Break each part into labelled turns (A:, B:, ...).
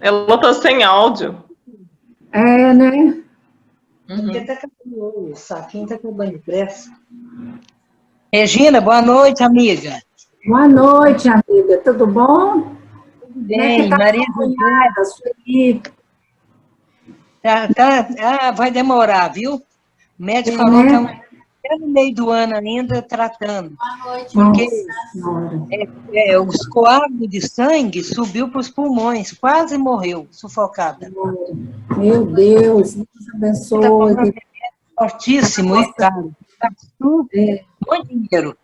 A: Ela tá sem áudio.
B: É, né?
C: Porque tá acabando o saquinho, tá acabando depressa. Regina, boa noite, amiga.
B: Boa noite, amiga. Tudo bom?
C: Bem, Maria José. Vai demorar, viu? O médico falou que até no meio do ano ainda tratando. Porque os coágulos de sangue subiu para os pulmões, quase morreu, sufocada.
B: Meu Deus, Deus abençoe.
C: Fortíssimo e caro. Muito dinheiro.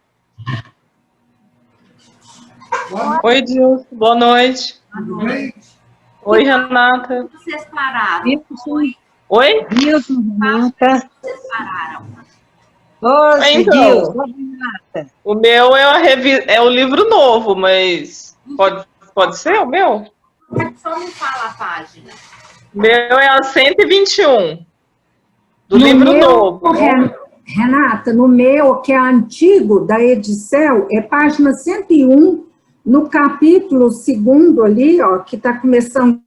A: Oi, Dilson. Boa noite. Oi, Renata.
D: Vocês pararam?
A: Oi?
C: Dilson, Renata.
D: Vocês pararam?
A: Então, o meu é o livro novo, mas pode ser o meu?
D: Só me fala a página.
A: O meu é a 121, do livro novo.
B: Renata, no meu, que é antigo, da edição, é página 101, no capítulo 2º ali, ó, que está começando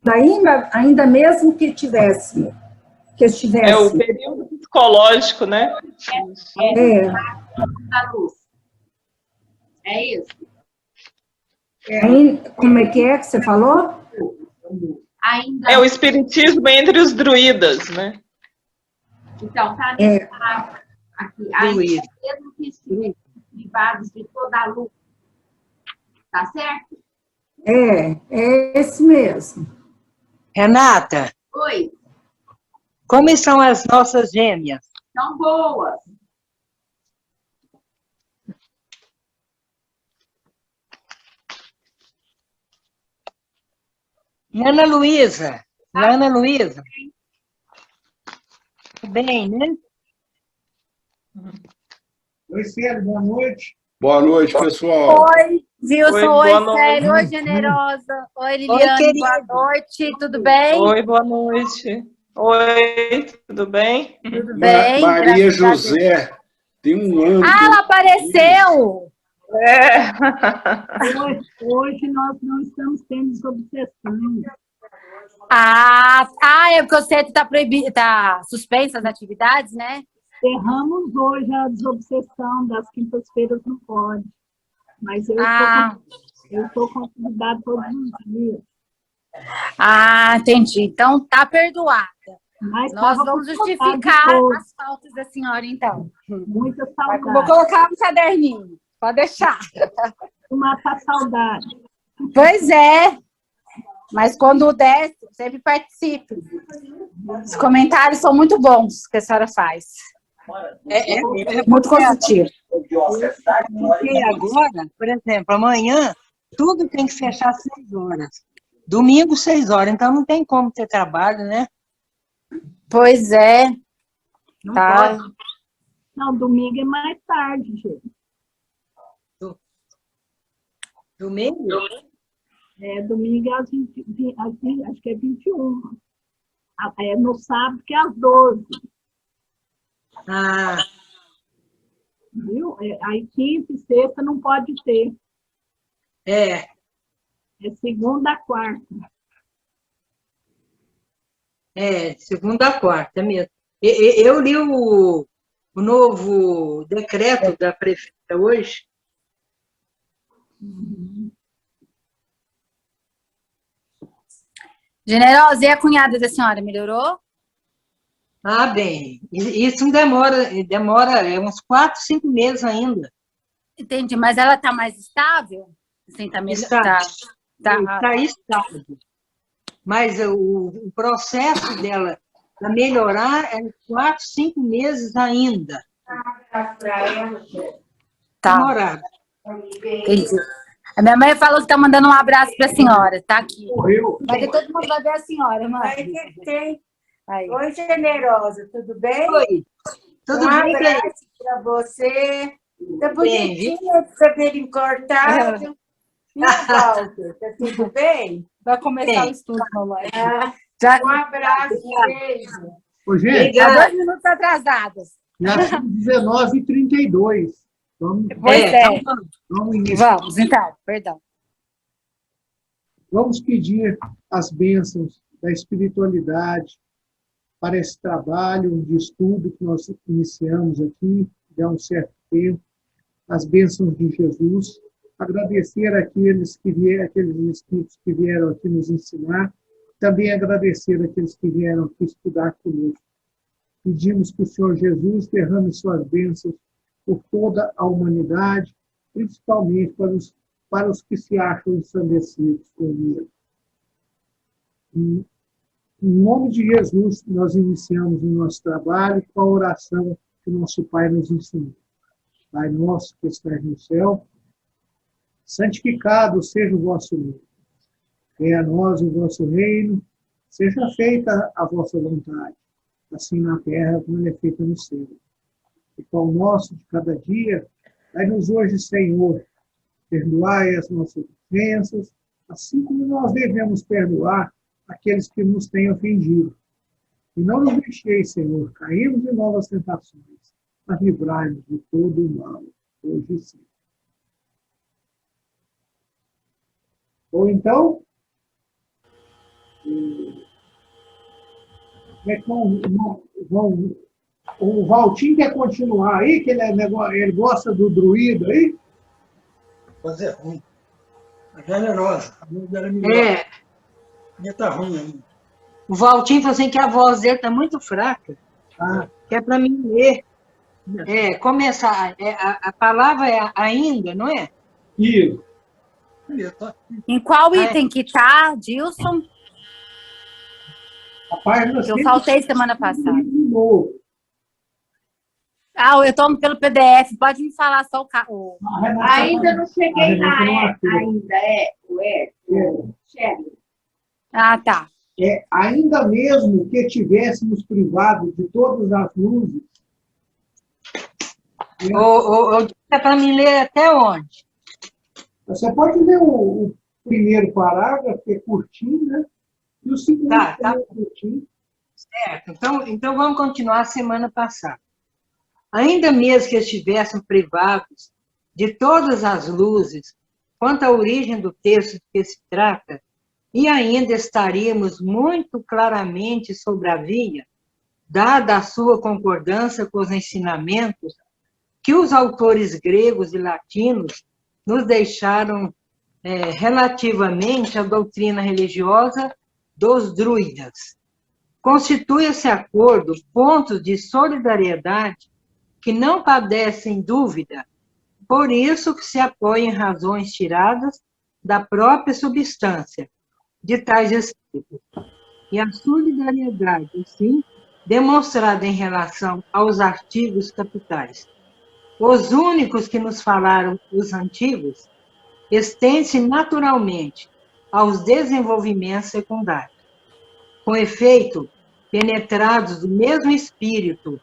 B: ainda mesmo que estivesse.
A: É o período psicológico, né?
D: É isso?
B: Como é que você falou?
D: Ainda...
A: É o espiritismo entre os druidas, né?
D: Então, tá aqui. Ainda mesmo que estiverem privados de toda a luz. Tá certo?
B: É esse mesmo.
C: Renata.
D: Oi.
C: Como estão as nossas gêmeas?
D: Estão boas.
C: E Ana Luísa? Ana Luísa? Tudo bem, né?
E: Oi, Célio, boa noite.
F: Boa noite, pessoal.
G: Oi, Wilson. Oi, Célio. Oi,
A: noite.
G: Generosa. Oi, Liliane.
C: Oi,
G: boa noite. Tudo bem?
A: Oi, boa noite. Oi, tudo bem?
G: Tudo bem.
F: Maria José, tem um ano.
G: Ah, ela apareceu!
H: Hoje nós não estamos tendo desobsessão.
G: É porque o centro está proibido, está suspensa as atividades, né?
H: Encerramos hoje a desobsessão das quintas-feiras, não pode. Mas eu estou convidada todos os dias.
G: Entendi. Então, tá perdoada.
H: Mas
G: nós vamos justificar as faltas da senhora, então.
H: Muita saudade.
G: Vou colocar um caderninho, pode deixar.
H: Matar saudade.
G: Pois é. Mas quando der, sempre participe. Os comentários são muito bons que a senhora faz. É muito positivo.
C: Porque agora, por exemplo, amanhã, tudo tem que fechar às 6 horas. Domingo, 6 horas. Então, não tem como ter trabalho, né?
G: Pois é.
C: Não
G: tá.
C: pode.
H: Não, domingo é mais tarde, gente.
C: Domingo?
H: Domingo é acho que é 21. No sábado, que é às 12. Viu? Aí quinta e sexta não pode ter. É segunda a quarta.
C: Segunda a quarta mesmo. Eu li o novo decreto da prefeita hoje.
G: Generosa, e a cunhada da senhora melhorou?
C: Bem, isso demora uns 4, 5 meses ainda.
G: Entendi, mas ela está mais estável? Assim,
C: Está estável. Mas o processo dela para melhorar é 4, 5 meses ainda. Demorado.
G: Entendi. A minha mãe falou que está mandando um abraço para a senhora, tá aqui. Mas todo mundo vai ver a senhora, mãe.
I: Oi, Generosa, tudo bem?
C: Oi, tudo bem?
I: Um abraço para você. Tá bonitinha de cabelo cortado. E o Walter, tá tudo bem?
G: Vai começar o estudo, mamãe.
I: Um abraço, beijo.
E: Ô, gente,
G: 2 minutos atrasados.
E: já são 19h32.
G: Vamos, então, perdão.
E: Vamos pedir as bênçãos da espiritualidade para esse trabalho de estudo que nós iniciamos aqui, já há um certo tempo, as bênçãos de Jesus, agradecer aqueles espíritos que vieram aqui nos ensinar, também agradecer aqueles que vieram aqui estudar conosco. Pedimos que o Senhor Jesus derrame suas bênçãos por toda a humanidade, principalmente para os que se acham ensandecidos com medo. Em nome de Jesus, nós iniciamos o nosso trabalho com a oração que o nosso Pai nos ensinou. Pai nosso que estás no céu, santificado seja o vosso nome. Venha a nós o vosso reino, seja feita a vossa vontade, assim na terra como é feita no céu. O pão nosso de cada dia, dai-nos hoje, Senhor. Perdoai as nossas ofensas, assim como nós devemos perdoar aqueles que nos têm ofendido. E não nos deixeis, Senhor, cairmos em novas tentações, mas livrai-nos de todo o mal, hoje e sempre. Ou então, o Valtinho quer continuar aí, que ele gosta do druido aí?
J: Mas é ruim. A generosa. A minha era melhor. A minha tá ruim ainda.
C: O Valtinho falou assim que a voz dele está muito fraca. Que é para mim ler. Começar. A palavra é ainda, não é?
E: Isso.
G: Em qual item que está, Dilson? Eu faltei semana passada. Eu estou pelo PDF. Pode me falar só o...
D: Ainda não cheguei lá, ainda o Shelly.
G: Tá.
E: Ainda mesmo que tivéssemos privado de todas as luzes.
C: É para me ler até onde?
E: Você pode ler o primeiro parágrafo, que é curtinho, né? E o segundo
C: tá.
E: É curtinho.
C: Certo. Então vamos continuar a semana passada. Ainda mesmo que estivéssemos privados de todas as luzes quanto à origem do texto de que se trata, e ainda estaríamos muito claramente sobre a via, dada a sua concordância com os ensinamentos que os autores gregos e latinos nos deixaram relativamente à doutrina religiosa dos druidas. Constitui esse acordo pontos de solidariedade que não padecem dúvida, por isso que se apoia em razões tiradas da própria substância de tais escritos. E a solidariedade, assim, demonstrada em relação aos artigos capitais. Os únicos que nos falaram os antigos estende-se naturalmente aos desenvolvimentos secundários. Com efeito, penetrados do mesmo espírito,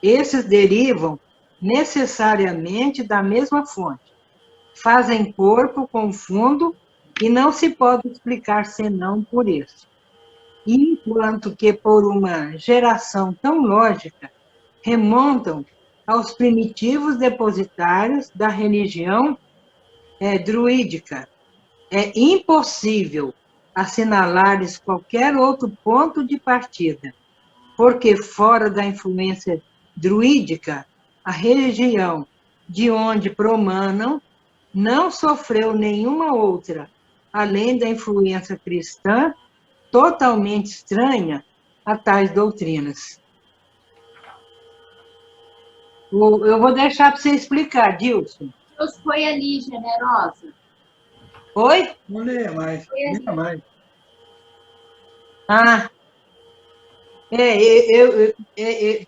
C: esses derivam necessariamente da mesma fonte, fazem corpo com fundo e não se pode explicar senão por isso. Enquanto que por uma geração tão lógica, remontam aos primitivos depositários da religião druídica. É impossível assinalar-lhes qualquer outro ponto de partida, porque fora da influência druídica, a religião de onde promanam não sofreu nenhuma outra, além da influência cristã, totalmente estranha a tais doutrinas. Eu vou deixar para você explicar, Dilson.
D: Deus foi ali, generosa.
C: Oi?
J: Não leia mais. Leia mais.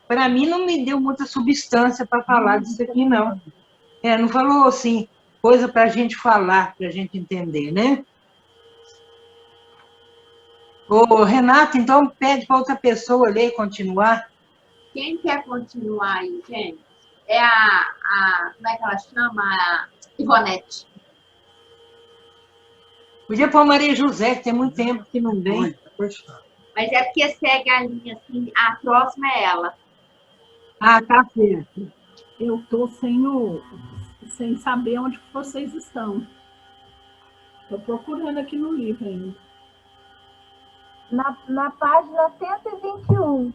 C: Para mim não me deu muita substância para falar disso aqui, não. Não falou assim, coisa para a gente falar, para a gente entender, né? Ô, Renato, então pede para outra pessoa ler e continuar.
D: Quem quer continuar aí, gente? Como é que ela chama? A Ivonete.
C: Podia pôr Maria José, que tem muito tempo que não vem.
D: Mas é porque segue a linha assim, a próxima é ela.
C: Tá certo.
H: Eu estou sem saber onde vocês estão. Estou procurando aqui no livro ainda.
K: Na página 121.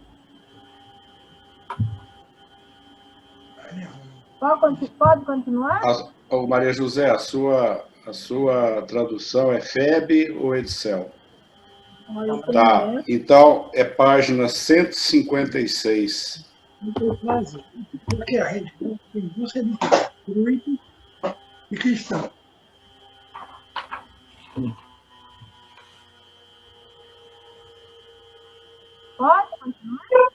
K: Pode continuar?
F: Maria José, a sua tradução é FEB ou Edsel? Tá, então é página 156.
J: Porque a religião tem duas religiões, druida e cristã.
K: Pode continuar?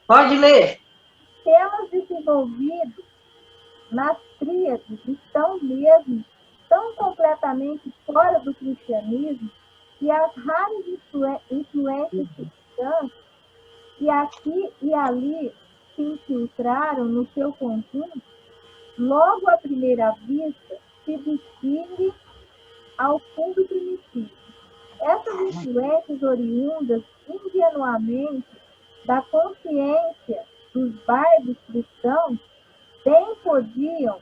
C: Pode ler.
K: Temas desenvolvidos nas tríades estão mesmo tão completamente fora do cristianismo que as raras influências cristãs que aqui e ali se infiltraram no seu conjunto, logo à primeira vista, se distinguem ao fundo primitivo. Essas influências oriundas ingenuamente da consciência dos bárbaros cristãos bem podiam,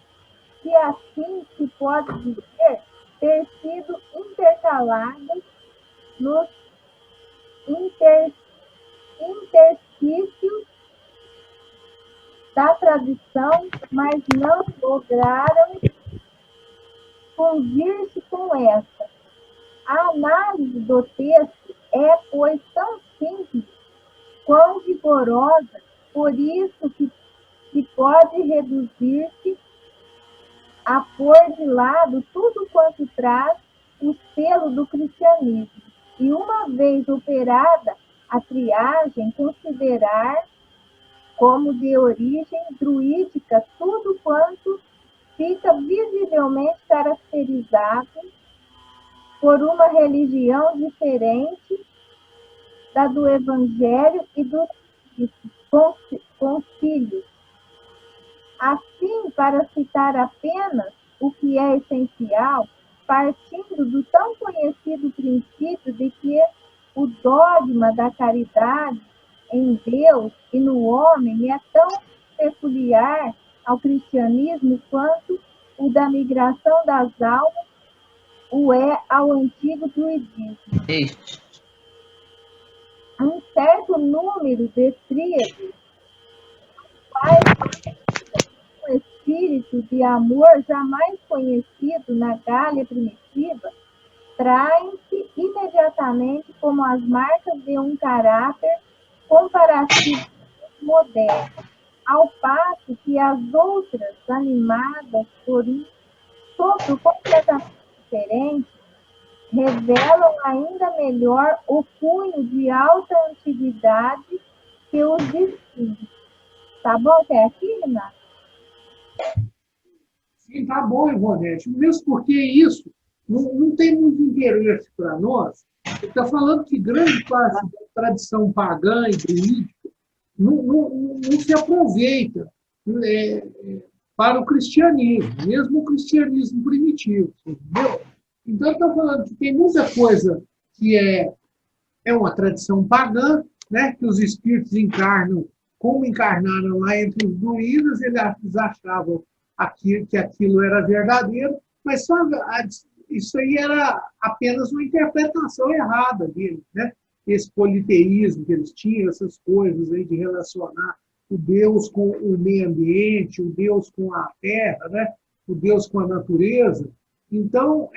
K: se assim se pode dizer, ter sido intercaladas nos interstícios da tradição, mas não lograram fundir-se com esta. A análise do texto é, pois, tão simples quão vigorosa, por isso que pode reduzir-se a pôr de lado tudo quanto traz o selo do cristianismo. E uma vez operada a triagem, considerar como de origem druídica tudo quanto fica visivelmente caracterizado por uma religião diferente da do Evangelho e dos concílios. Assim, para citar apenas o que é essencial, partindo do tão conhecido princípio de que o dogma da caridade em Deus e no homem é tão peculiar ao cristianismo quanto o da migração das almas o é ao antigo druidismo. Um certo número de tríades, um espírito de amor jamais conhecido na Gália primitiva, traem-se imediatamente como as marcas de um caráter comparativo moderno, ao passo que as outras, animadas por um sopro completamente diferente, revelam ainda melhor o cunho de alta antiguidade que os distingue. Tá bom até aqui, Renato?
E: Sim, tá bom, Ivonete. Mesmo porque isso não tem muito interesse para nós. Ele está falando que grande parte da tradição pagã e druídica não se aproveita para o cristianismo, mesmo o cristianismo primitivo. Entendeu? Então, ele está falando que tem muita coisa que é uma tradição pagã, né, que os espíritos encarnam, como encarnaram lá entre os druidas, eles achavam que aquilo era verdadeiro, mas só isso aí era apenas uma interpretação errada deles, né? Esse politeísmo que eles tinham, essas coisas aí de relacionar o Deus com o meio ambiente, o Deus com a terra, né? O Deus com a natureza. Então,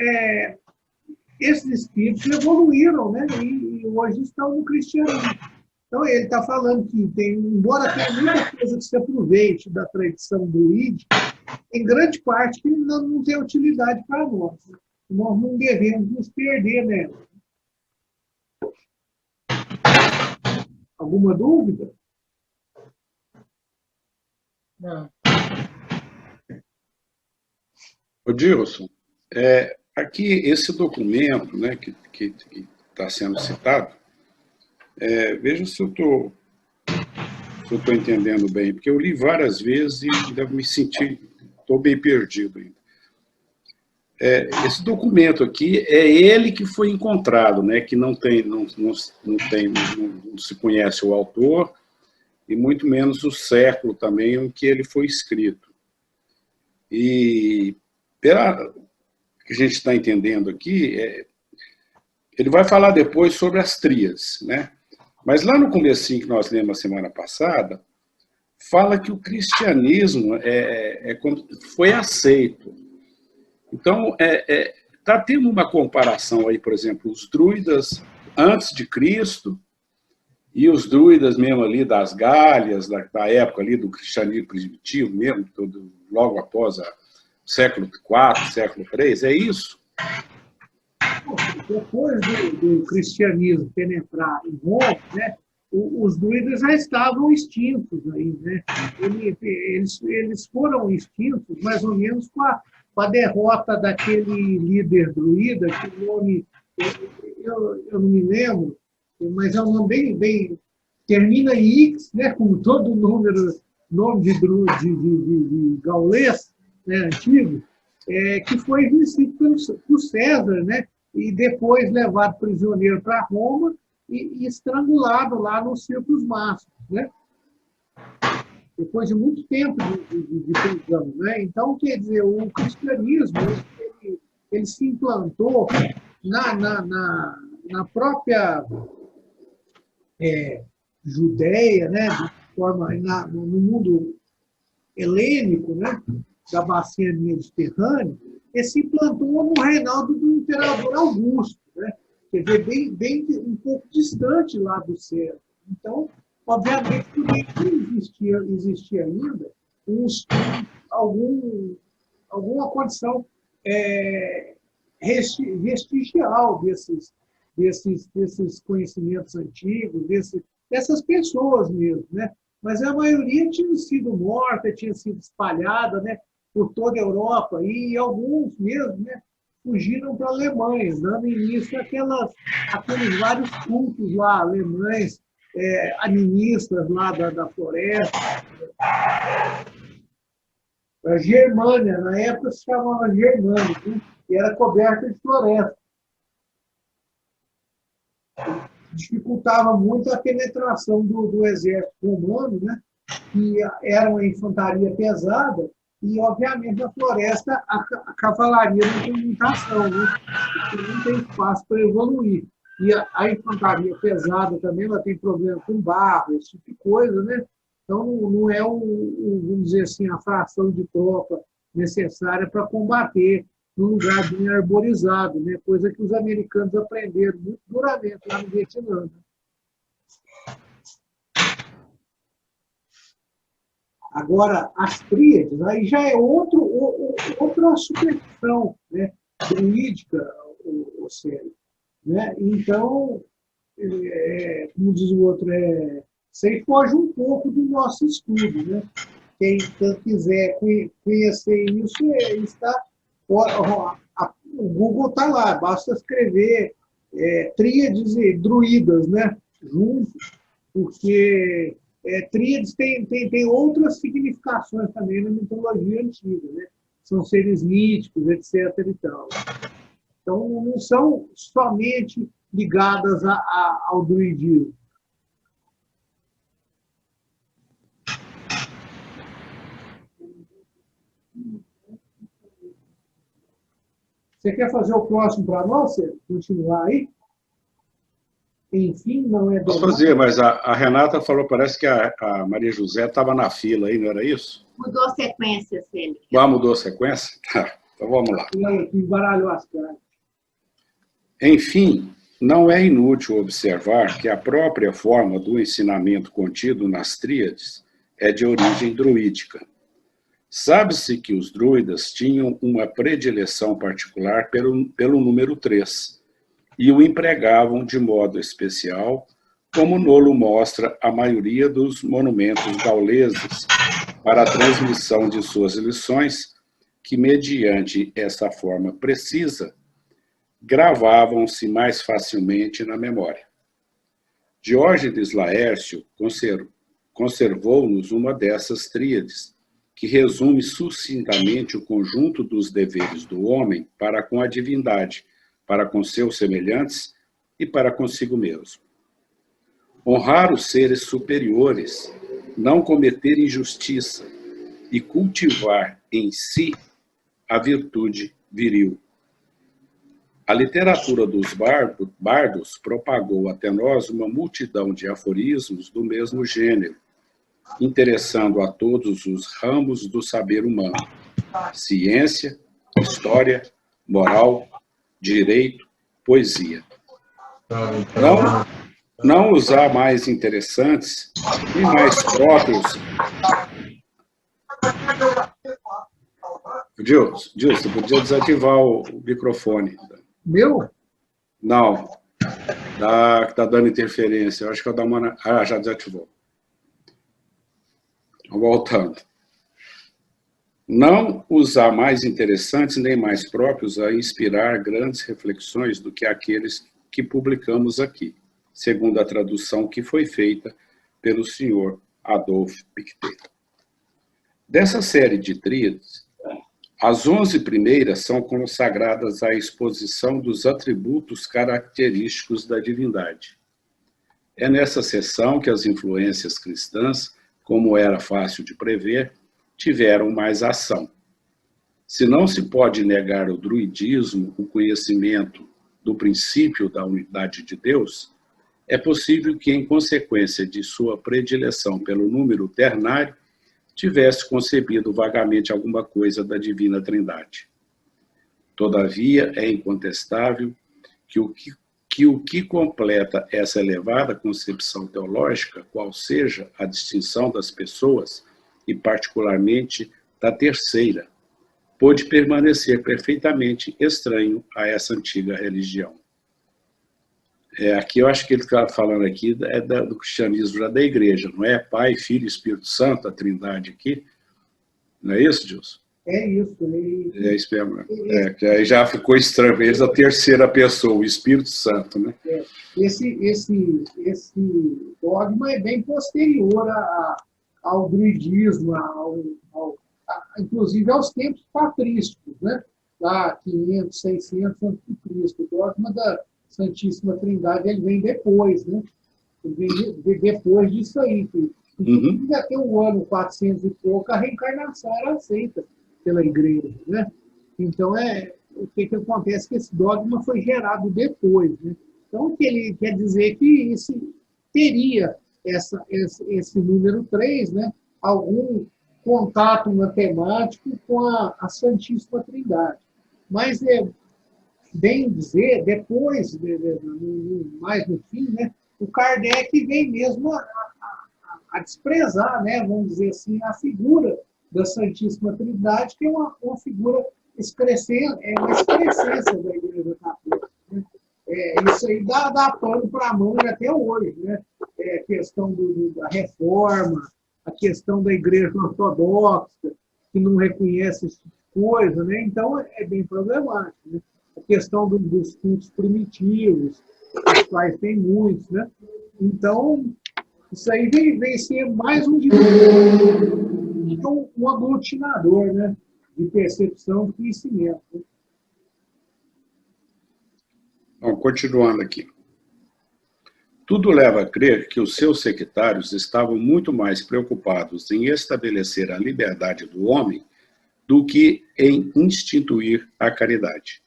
E: esses espíritos evoluíram, né? E hoje estão no cristianismo. Então, ele está falando que, embora tenha muita coisa que se aproveite da tradição druídica, tem grande parte que não tem utilidade para nós. Nós não devemos nos perder nela. Alguma dúvida?
C: Não.
F: Ô, Dilson, aqui esse documento, né, que está sendo citado, veja se eu estou entendendo bem, porque eu li várias vezes e ainda me senti, estou bem perdido ainda. Esse documento aqui é ele que foi encontrado, né, que não se conhece o autor e muito menos o século também em que ele foi escrito. E que a gente está entendendo aqui, ele vai falar depois sobre as tríades, né? Mas lá no comecinho que nós lemos a semana passada, fala que o cristianismo foi aceito. Então, está tendo uma comparação aí, por exemplo, os druidas antes de Cristo e os druidas mesmo ali das Gálias, da época ali do cristianismo primitivo mesmo, logo após o século IV, século III, é isso?
E: Depois do cristianismo penetrar em Roma, né, os druidas já estavam extintos aí, né? Eles foram extintos mais ou menos com a derrota daquele líder druida, que o nome, eu não me lembro, mas é um nome bem termina em X, né, como todo nome de gaulês, né, antigo, que foi vencido por César, né, e depois levado prisioneiro para Roma e estrangulado lá nos círculos máximos, né? Depois de muito tempo de prisão, né? Então, quer dizer, o cristianismo ele se implantou na própria Judéia, né? De forma, no mundo helênico, né? Da bacia mediterrânea, ele se implantou no reinado do imperador Augusto, né? Quer dizer, bem um pouco distante lá do César. Então, obviamente, não existia ainda alguma condição vestigial desses conhecimentos antigos, dessas pessoas mesmo, né? Mas a maioria tinha sido morta, tinha sido espalhada, né, por toda a Europa, e alguns mesmo, né, fugiram para a Alemanha, dando início àqueles vários cultos lá alemães, animistas lá da floresta. A Germânia, na época se chamava Germânia, né, e era coberta de floresta. Dificultava muito a penetração do exército romano, né, que era uma infantaria pesada, e, obviamente, na floresta a cavalaria não tem muita ação, né, porque não tem espaço para evoluir. E a infantaria pesada também, ela tem problema com barro, esse tipo de coisa, né? Então, não é, vamos dizer assim, a fração de tropa necessária para combater num lugar bem arborizado, né? Coisa que os americanos aprenderam muito duramente lá no Vietnã. Né? Agora, as tríades, aí já é outra superstição, né? Druídica, ou seja, né? Então, como diz o outro, isso aí foge um pouco do nosso estudo, né? Quem quiser conhecer isso, está... O Google está lá, basta escrever tríades e druidas, né, juntos, porque tríades tem outras significações também na mitologia antiga, né? São seres míticos, etc. E tal. Então, não são somente ligadas ao druidismo. Você quer fazer o próximo para nós? Continuar aí? Enfim, não é...
F: Posso fazer, mas a Renata falou, parece que a Maria José estava na fila aí, não era isso?
D: Mudou a sequência, Cêlia.
F: Mudou a sequência? Tá, então vamos lá.
E: Embaralhou as caras.
F: Enfim, não é inútil observar que a própria forma do ensinamento contido nas tríades é de origem druídica. Sabe-se que os druidas tinham uma predileção particular pelo número 3 e o empregavam de modo especial, como nolo mostra a maioria dos monumentos gauleses, para a transmissão de suas lições, que, mediante essa forma precisa, gravavam-se mais facilmente na memória. Diógenes Laércio conservou-nos uma dessas tríades, que resume sucintamente o conjunto dos deveres do homem para com a divindade, para com seus semelhantes e para consigo mesmo. Honrar os seres superiores, não cometer injustiça e cultivar em si a virtude viril. A literatura dos bardos propagou até nós uma multidão de aforismos do mesmo gênero, interessando a todos os ramos do saber humano: ciência, história, moral, direito, poesia. Não os há mais interessantes e mais próprios. Gilson, você podia desativar o microfone.
E: Meu?
F: Não. Está dando interferência. Eu acho que eu dar uma... Ah, já desativou. Voltando. Não os há mais interessantes nem mais próprios a inspirar grandes reflexões do que aqueles que publicamos aqui, segundo a tradução que foi feita pelo senhor Adolf Pictet. Dessa série de tríades, as 11 primeiras são consagradas à exposição dos atributos característicos da divindade. É nessa seção que as influências cristãs, como era fácil de prever, tiveram mais ação. Se não se pode negar ao druidismo o conhecimento do princípio da unidade de Deus, é possível que, em consequência de sua predileção pelo número ternário, tivesse concebido vagamente alguma coisa da Divina Trindade. Todavia, é incontestável que o que completa essa elevada concepção teológica, qual seja a distinção das pessoas, e particularmente da terceira, pôde permanecer perfeitamente estranho a essa antiga religião. Aqui eu acho que ele está falando aqui do cristianismo já da igreja, não é? Pai, Filho e Espírito Santo, a trindade aqui. Não é isso, Gilson?
E: É isso.
F: É isso mesmo. Que aí já ficou estranho para eles a terceira pessoa, o Espírito Santo, né?
E: Esse dogma é bem posterior ao druidismo, inclusive aos tempos patrísticos, né? Lá 500, 600 a.C. O dogma da Santíssima Trindade ele vem depois, né? Ele vem depois disso aí. Inclusive, até o ano 400 e pouco, a reencarnação era aceita pela igreja, né? Então, o que acontece? Que esse dogma foi gerado depois, né? Então, o que ele quer dizer que teria esse número 3, né? Algum contato matemático com a Santíssima Trindade. Mas, bem dizer, depois, mais no fim, né? O Kardec vem mesmo a desprezar, né? Vamos dizer assim, a figura da Santíssima Trindade, que é uma figura excrescência da Igreja Católica. Né? Isso aí dá pano para a manga até hoje, né? A questão da reforma, a questão da Igreja Ortodoxa, que não reconhece esse tipo de coisa, né? Então, é bem problemático, né? A questão dos cultos primitivos, os quais tem muitos, né? Então, isso aí vem ser mais um aglutinador, né? De percepção e conhecimento. Né?
F: Bom, continuando aqui. Tudo leva a crer que os seus sectários estavam muito mais preocupados em estabelecer a liberdade do homem do que em instituir a caridade.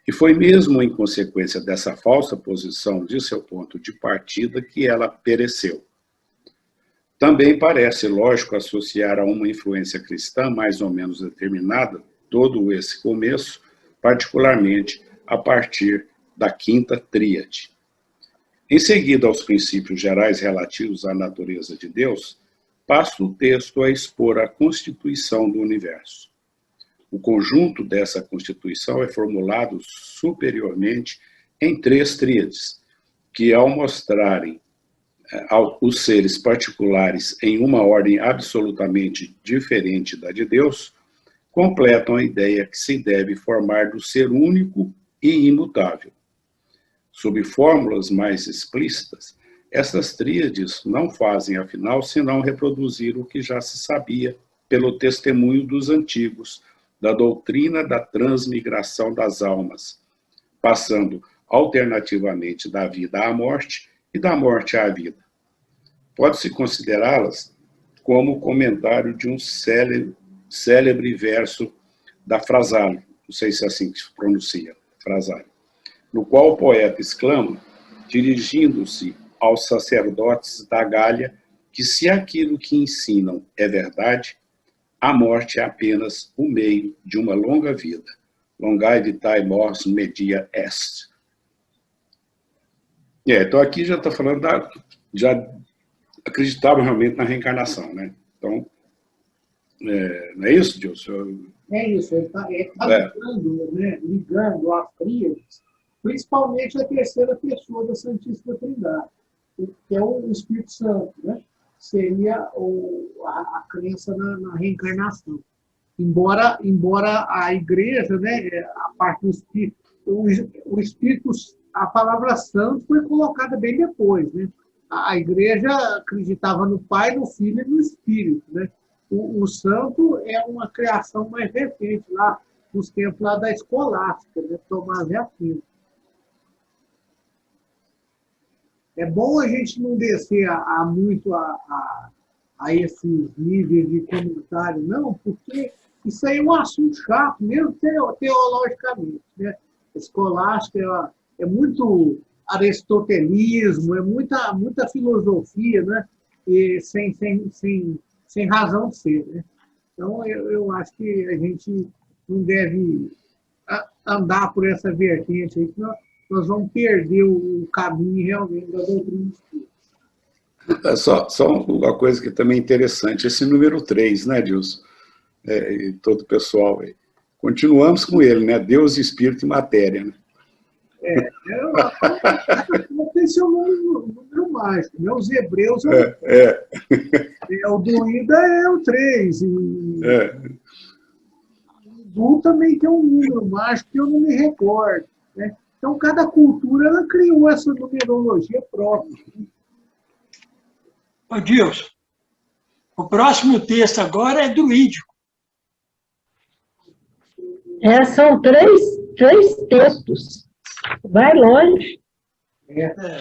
F: E foi mesmo em consequência dessa falsa posição de seu ponto de partida que ela pereceu. Também parece lógico associar a uma influência cristã mais ou menos determinada todo esse começo, particularmente a partir da quinta tríade. Em seguida aos princípios gerais relativos à natureza de Deus, passa o texto a expor a constituição do universo. O conjunto dessa constituição é formulado superiormente em 3 tríades, que, ao mostrarem os seres particulares em uma ordem absolutamente diferente da de Deus, completam a ideia que se deve formar do ser único e imutável. Sob fórmulas mais explícitas, essas tríades não fazem, afinal, senão reproduzir o que já se sabia pelo testemunho dos antigos, da doutrina da transmigração das almas, passando alternativamente da vida à morte e da morte à vida. Pode-se considerá-las como comentário de um célebre verso da Frazali, não sei se é assim que se pronuncia, Frazali, no qual o poeta exclama, dirigindo-se aos sacerdotes da Gália, que se aquilo que ensinam é verdade, a morte é apenas o meio de uma longa vida. Longae vitae mors media est. Então aqui já está falando já acreditava realmente na reencarnação, né? Então, não é isso, Dilson?
E: É isso, ele está ligando, né, ligando as tríades, principalmente a terceira pessoa da Santíssima Trindade, que é o Espírito Santo, né? Seria a crença na reencarnação. Embora a igreja, né, a parte do Espírito, o Espírito, a palavra santo foi colocada bem depois, né? A igreja acreditava no Pai, no Filho e no Espírito, né? O santo é uma criação mais recente, lá nos tempos lá da escolástica, né? Tomás de Aquino. É bom a gente não descer muito a esses níveis de comentário, não, porque isso aí é um assunto chato, mesmo teologicamente, né? Escolástica é muito aristotelismo, é muita filosofia, né? E sem razão de ser, né? Então, eu acho que a gente não deve andar por essa vertente aí, senão nós vamos perder o caminho realmente da doutrina espírita.
F: Só uma coisa que também é interessante, esse número 3, né, Dilson? E todo o pessoal aí. Continuamos com ele, né? Deus, Espírito e Matéria, né?
E: Esse é o número mágico, né? Os hebreus o do Ida é o 3. O Du também tem um número mágico que eu não me recordo, né? Então, cada cultura ela criou essa numerologia própria.
J: Ô, Dilson, o próximo texto agora é druídico.
L: São três textos. Vai longe.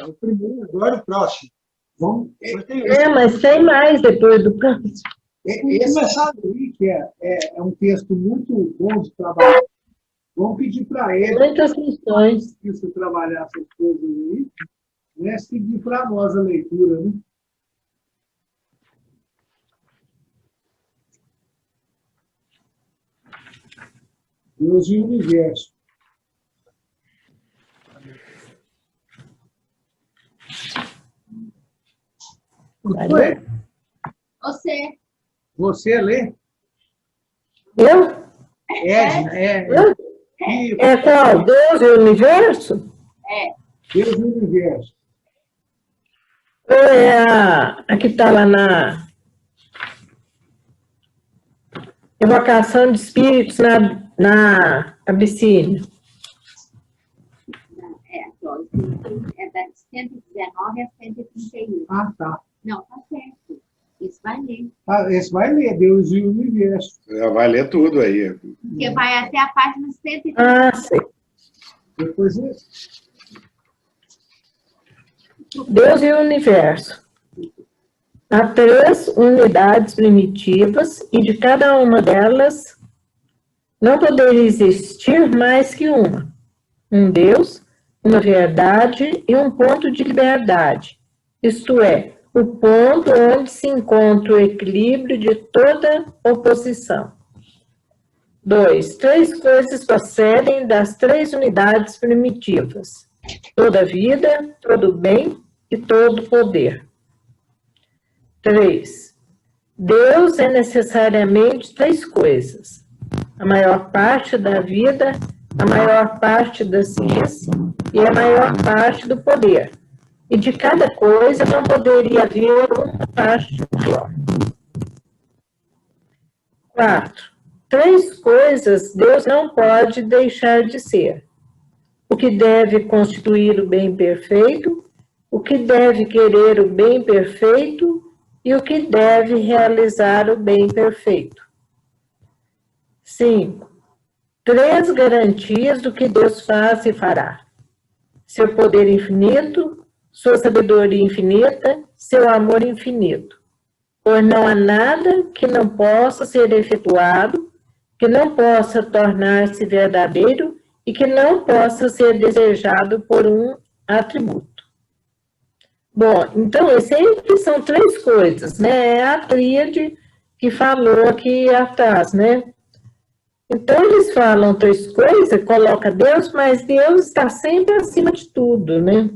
J: O primeiro, agora o próximo.
L: Mas tem mais depois do próximo.
E: Esse aí, que é um texto muito bom de trabalhar. Vamos pedir para ele.
L: Muitas questões.
E: Se trabalhar essas coisas aí, né? Seguir para nós a leitura, né? Deus e o universo. Você lê?
L: Eu? Qual? Deus e o universo?
E: Deus e o universo.
L: Ou a que está lá na Evocação de Espíritos na Abissínia?
D: É da 119 a 131.
E: Ah, tá.
D: Não, tá certo. Isso vai ler.
E: Esse vai ler, Deus e o universo.
F: Vai ler tudo aí.
D: Porque vai até a página 131.
L: Sim.
E: Depois
L: Deus e o universo. Há 3 unidades primitivas e de cada uma delas não poderia existir mais que uma. Um Deus, uma verdade e um ponto de liberdade. Isto é, o ponto onde se encontra o equilíbrio de toda oposição. 2. 3 coisas procedem das 3 unidades primitivas: toda vida, todo bem e todo poder. 3. Deus é necessariamente 3 coisas: a maior parte da vida, a maior parte da ciência e a maior parte do poder. E de cada coisa não poderia haver uma parte só. 4. 3 coisas Deus não pode deixar de ser: o que deve constituir o bem perfeito, o que deve querer o bem perfeito e o que deve realizar o bem perfeito. 5. 3 garantias do que Deus faz e fará: seu poder infinito, sua sabedoria infinita, seu amor infinito. Pois não há nada que não possa ser efetuado, que não possa tornar-se verdadeiro e que não possa ser desejado por um atributo. Bom, então, sempre são três coisas, né? É a tríade que falou aqui atrás, né? Então, eles falam três coisas, coloca Deus, mas Deus está sempre acima de tudo, né?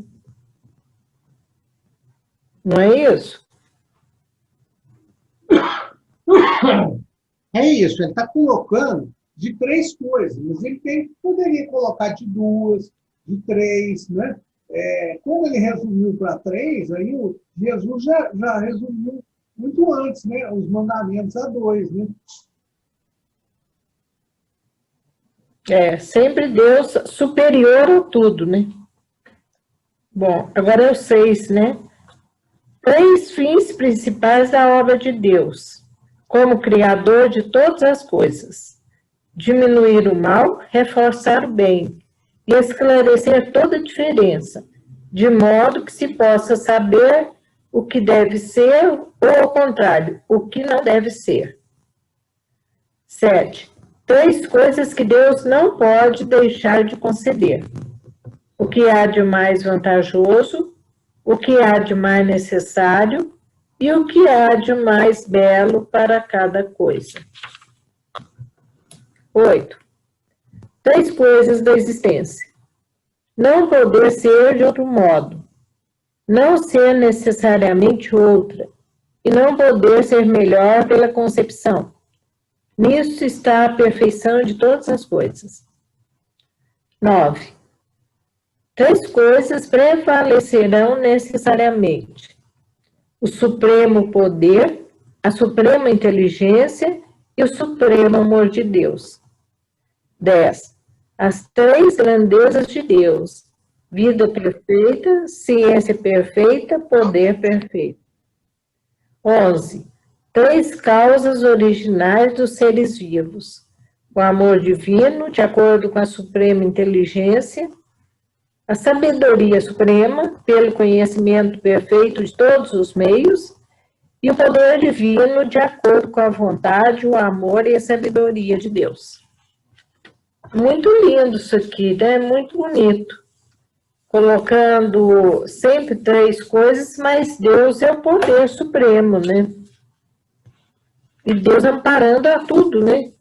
L: Não é isso?
E: É isso, ele está colocando de três coisas, mas ele poderia colocar de duas, de três, né? Como ele resumiu para três, aí Jesus já resumiu muito antes, né? Os mandamentos a dois, né?
L: Sempre Deus superior a tudo, né? Bom, agora é o 6, né? 3 fins principais da obra de Deus, como Criador de todas as coisas: diminuir o mal, reforçar o bem e esclarecer toda a diferença, de modo que se possa saber o que deve ser ou, ao contrário, o que não deve ser. 7. 3 coisas que Deus não pode deixar de conceder: o que há de mais vantajoso, o que há de mais necessário e o que há de mais belo para cada coisa. 8. 3 coisas da existência: não poder ser de outro modo, não ser necessariamente outra, e não poder ser melhor pela concepção. Nisso está a perfeição de todas as coisas. 9. 3 coisas prevalecerão necessariamente: o supremo poder, a suprema inteligência e o supremo amor de Deus. 10. As 3 grandezas de Deus: vida perfeita, ciência perfeita, poder perfeito. 11. 3 causas originais dos seres vivos: o amor divino, de acordo com a suprema inteligência, a sabedoria suprema, pelo conhecimento perfeito de todos os meios, e o poder divino, de acordo com a vontade, o amor e a sabedoria de Deus. Muito lindo isso aqui, né? Muito bonito. Colocando sempre 3 coisas, mas Deus é o poder supremo, né? E Deus amparando a tudo, né?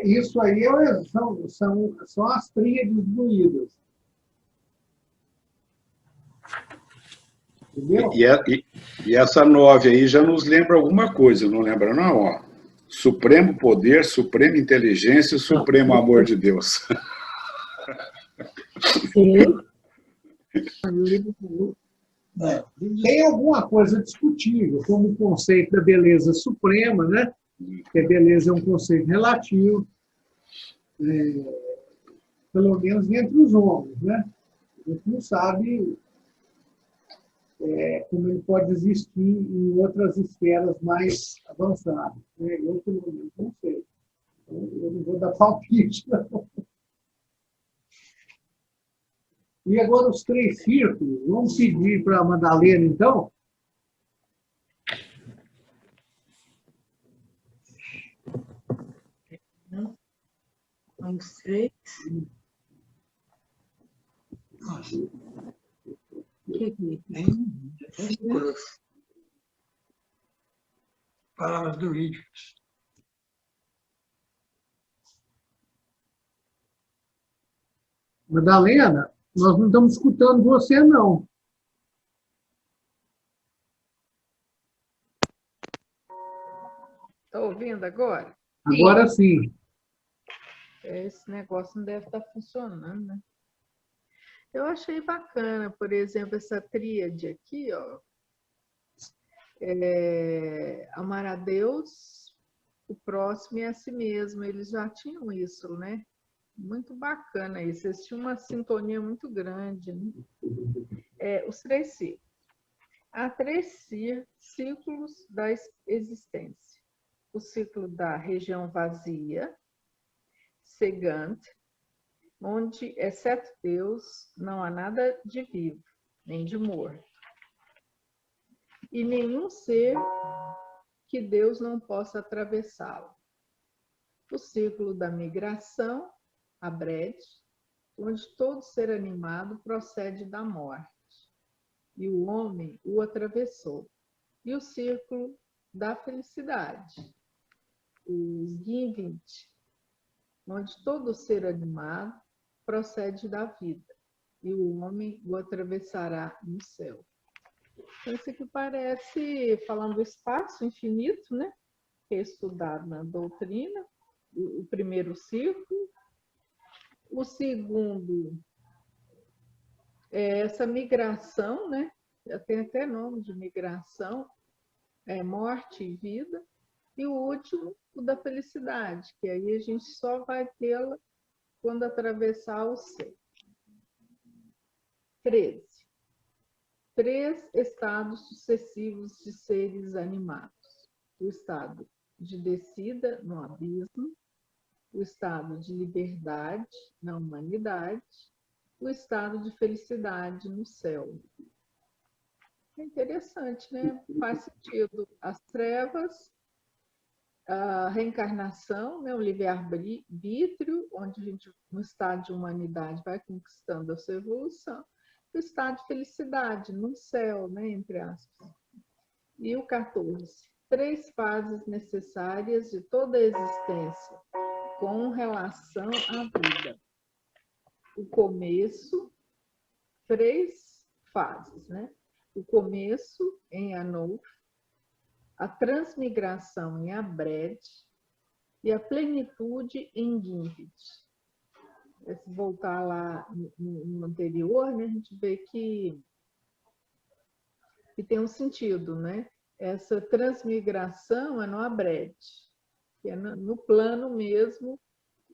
E: Isso aí são as tríades druidas. Entendeu?
F: E essa 9 aí já nos lembra alguma coisa, não lembra não? Ó, supremo poder, suprema inteligência e supremo amor de Deus.
L: Sim.
E: Tem alguma coisa discutível, como o conceito da beleza suprema, né? Que a beleza é um conceito relativo, pelo menos entre os homens, né? A gente não sabe como ele pode existir em outras esferas mais avançadas, né? Eu, pelo menos, não sei. Então, eu não vou dar palpite, não. E agora os 3 círculos. Vamos pedir para a Madalena, então?
C: Os 3. O que tem? Círculos.
J: Palavras druídicas.
E: Madalena, nós não estamos escutando você, não.
M: Está ouvindo agora?
E: Agora sim.
M: Esse negócio não deve estar funcionando, né? Eu achei bacana, por exemplo, essa tríade aqui, ó. Amar a Deus, o próximo e a si mesmo. Eles já tinham isso, né? Muito bacana isso. Eles tinham uma sintonia muito grande, né? Os 3 ciclos. Há 3 ciclos da existência: o ciclo da região vazia, cegante, onde, exceto Deus, não há nada de vivo, nem de morto, e nenhum ser que Deus não possa atravessá-lo. o círculo da migração, a Brede, onde todo ser animado procede da morte, e o homem o atravessou, e o círculo da felicidade, o Gimvit, onde todo ser animado procede da vida, e o homem o atravessará no céu. Isso aqui parece, falando do espaço infinito, né? Que é estudado na doutrina, o primeiro círculo. O segundo é essa migração, né? Tem até nome de migração, é morte e vida. E o último, o da felicidade, que aí a gente só vai tê-la quando atravessar o céu. 13. 3 estados sucessivos de seres animados. O estado de descida no abismo, o estado de liberdade na humanidade, o estado de felicidade no céu. É interessante, né? Faz sentido. As trevas, a reencarnação, né? O livre-arbítrio, onde a gente, no estado de humanidade, vai conquistando a sua evolução, o estado de felicidade no céu, né? Entre aspas. E o 14. 3 fases necessárias de toda a existência com relação à vida. O começo, 3 fases, né? O começo em Anup, a transmigração em Abred e a plenitude em Gimvit. Se voltar lá no anterior, né, a gente vê que tem um sentido, né? Essa transmigração é no Abred, que é no plano mesmo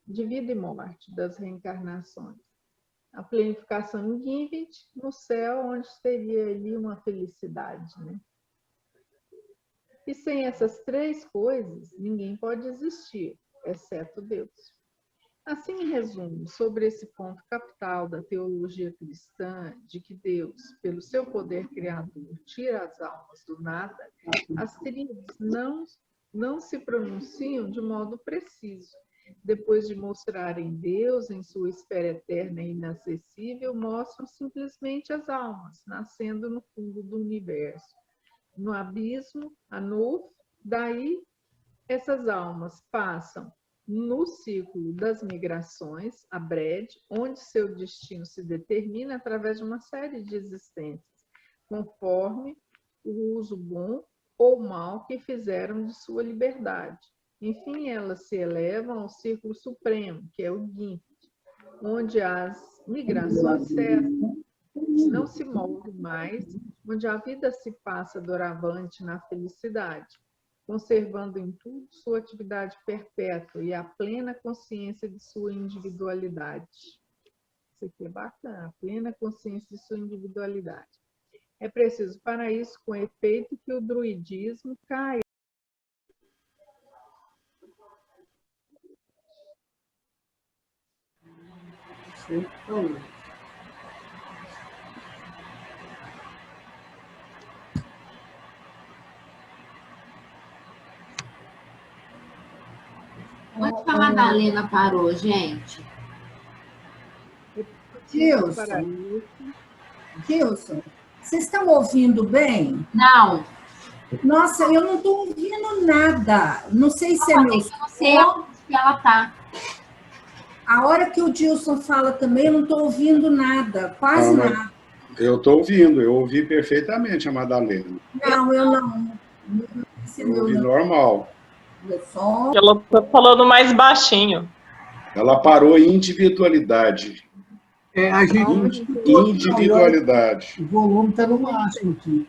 M: de vida e morte, das reencarnações. A planificação em Gimvit, no céu, onde teria ali uma felicidade, né? E sem essas 3 coisas, ninguém pode existir, exceto Deus. Assim, em resumo, sobre esse ponto capital da teologia cristã, de que Deus, pelo seu poder criador, tira as almas do nada, as tríades não se pronunciam de modo preciso. Depois de mostrarem Deus em sua esfera eterna e inacessível, mostram simplesmente as almas, nascendo no fundo do universo. No abismo, Anup, daí essas almas passam no ciclo das migrações, a Brede, onde seu destino se determina através de uma série de existências, conforme o uso bom ou mal que fizeram de sua liberdade. Enfim, elas se elevam ao círculo supremo, que é o Gimvit, onde as migrações cessam, não se movem mais, onde a vida se passa doravante na felicidade, conservando em tudo sua atividade perpétua e a plena consciência de sua individualidade. Isso aqui é bacana, a plena consciência de sua individualidade. É preciso, para isso, com efeito, que o druidismo caia.
D: Onde que a Madalena parou, gente?
B: Gilson, vocês estão ouvindo bem?
D: Não.
B: Nossa, eu não estou ouvindo nada. Não sei se é meu som.
D: Não sei onde que ela está.
B: A hora que o Gilson fala também, eu não estou ouvindo nada, quase nada.
F: Eu estou ouvindo, eu ouvi perfeitamente a Madalena.
B: Não, eu não.
F: Eu ouvi normal.
A: Ela está falando mais baixinho.
F: Ela parou em individualidade.
E: A gente...
F: Individualidade.
E: O volume está no máximo aqui.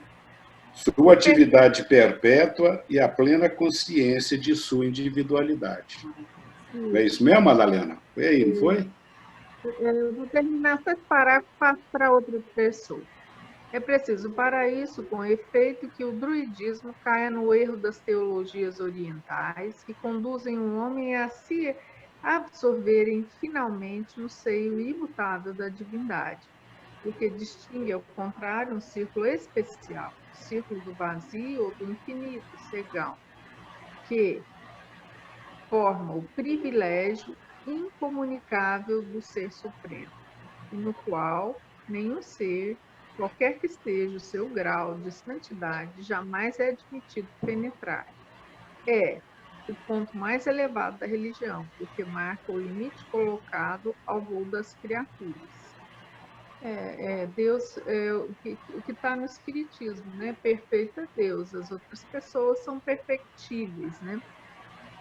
F: Sua atividade perpétua e a plena consciência de sua individualidade. É isso mesmo, Madalena? Foi aí, não foi?
M: Eu vou terminar esse parágrafo e passo para outra pessoa. É preciso, para isso, com efeito, que o druidismo caia no erro das teologias orientais, que conduzem o homem a se absorverem finalmente no seio imutável da divindade, o que distingue, ao contrário, um círculo especial, o círculo do vazio ou do infinito, segão, que forma o privilégio incomunicável do Ser Supremo, no qual nenhum ser, qualquer que seja o seu grau de santidade, jamais é admitido penetrar. É o ponto mais elevado da religião, porque marca o limite colocado ao voo das criaturas. Deus, o que está no Espiritismo, né? Perfeito é Deus, as outras pessoas são perfectíveis, né?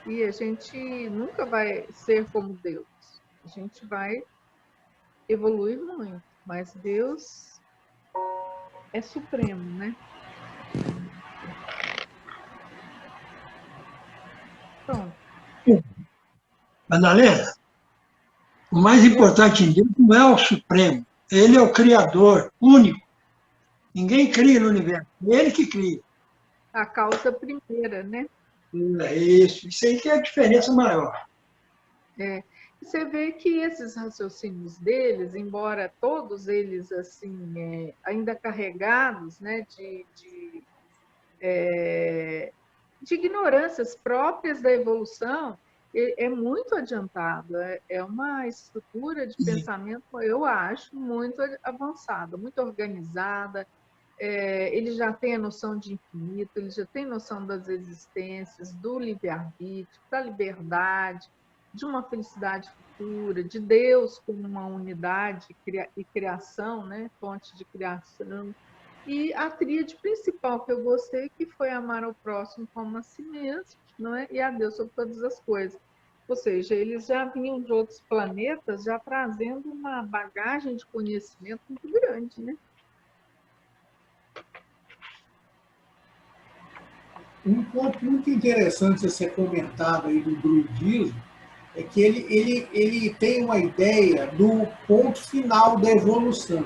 M: E a gente nunca vai ser como Deus, a gente vai evoluir muito, mas Deus é supremo, né? Pronto.
J: Madalena, o mais importante em Deus não é o Supremo, ele é o Criador, único. Ninguém cria no universo, é ele que cria.
M: A causa primeira, né?
J: É isso aí que é a diferença maior.
M: Você vê que esses raciocínios deles, embora todos eles assim ainda carregados, né, de ignorâncias próprias da evolução, é muito adiantado, é uma estrutura de pensamento, eu acho, muito avançada, muito organizada. Ele já tem a noção de infinito, ele já tem noção das existências, do livre-arbítrio, da liberdade, de uma felicidade futura, de Deus como uma unidade e criação, né? Fonte de criação. E a tríade principal que eu gostei, que foi amar ao próximo como a si mesmo, não é? E a Deus sobre todas as coisas. Ou seja, eles já vinham de outros planetas, já trazendo uma bagagem de conhecimento muito grande, né?
E: Um ponto muito interessante a ser comentado aí do druidismo é que ele tem uma ideia do ponto final da evolução.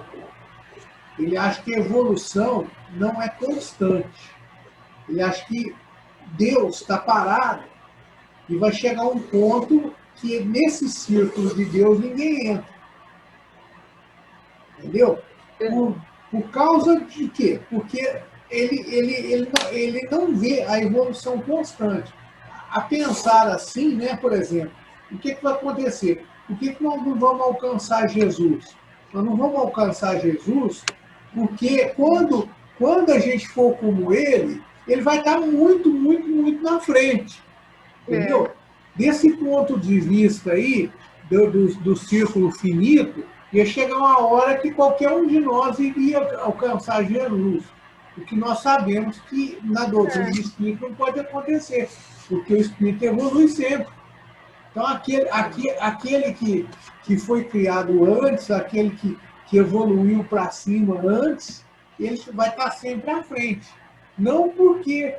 E: Ele acha que a evolução não é constante. Ele acha que Deus está parado e vai chegar um ponto que nesse círculo de Deus ninguém entra. Entendeu? Por causa de quê? Porque ele não vê a evolução constante. A pensar assim, né, por exemplo, o que vai acontecer? Por que nós não vamos alcançar Jesus? Nós não vamos alcançar Jesus porque quando a gente for como ele vai estar muito, muito, muito na frente. Entendeu? Desse ponto de vista aí, do círculo finito, ia chegar uma hora que qualquer um de nós iria alcançar Jesus. O que nós sabemos que na doutrina do Espírito não pode acontecer, porque o Espírito evolui sempre. Então, aquele que foi criado antes, aquele que evoluiu para cima antes, ele vai estar sempre à frente. Não porque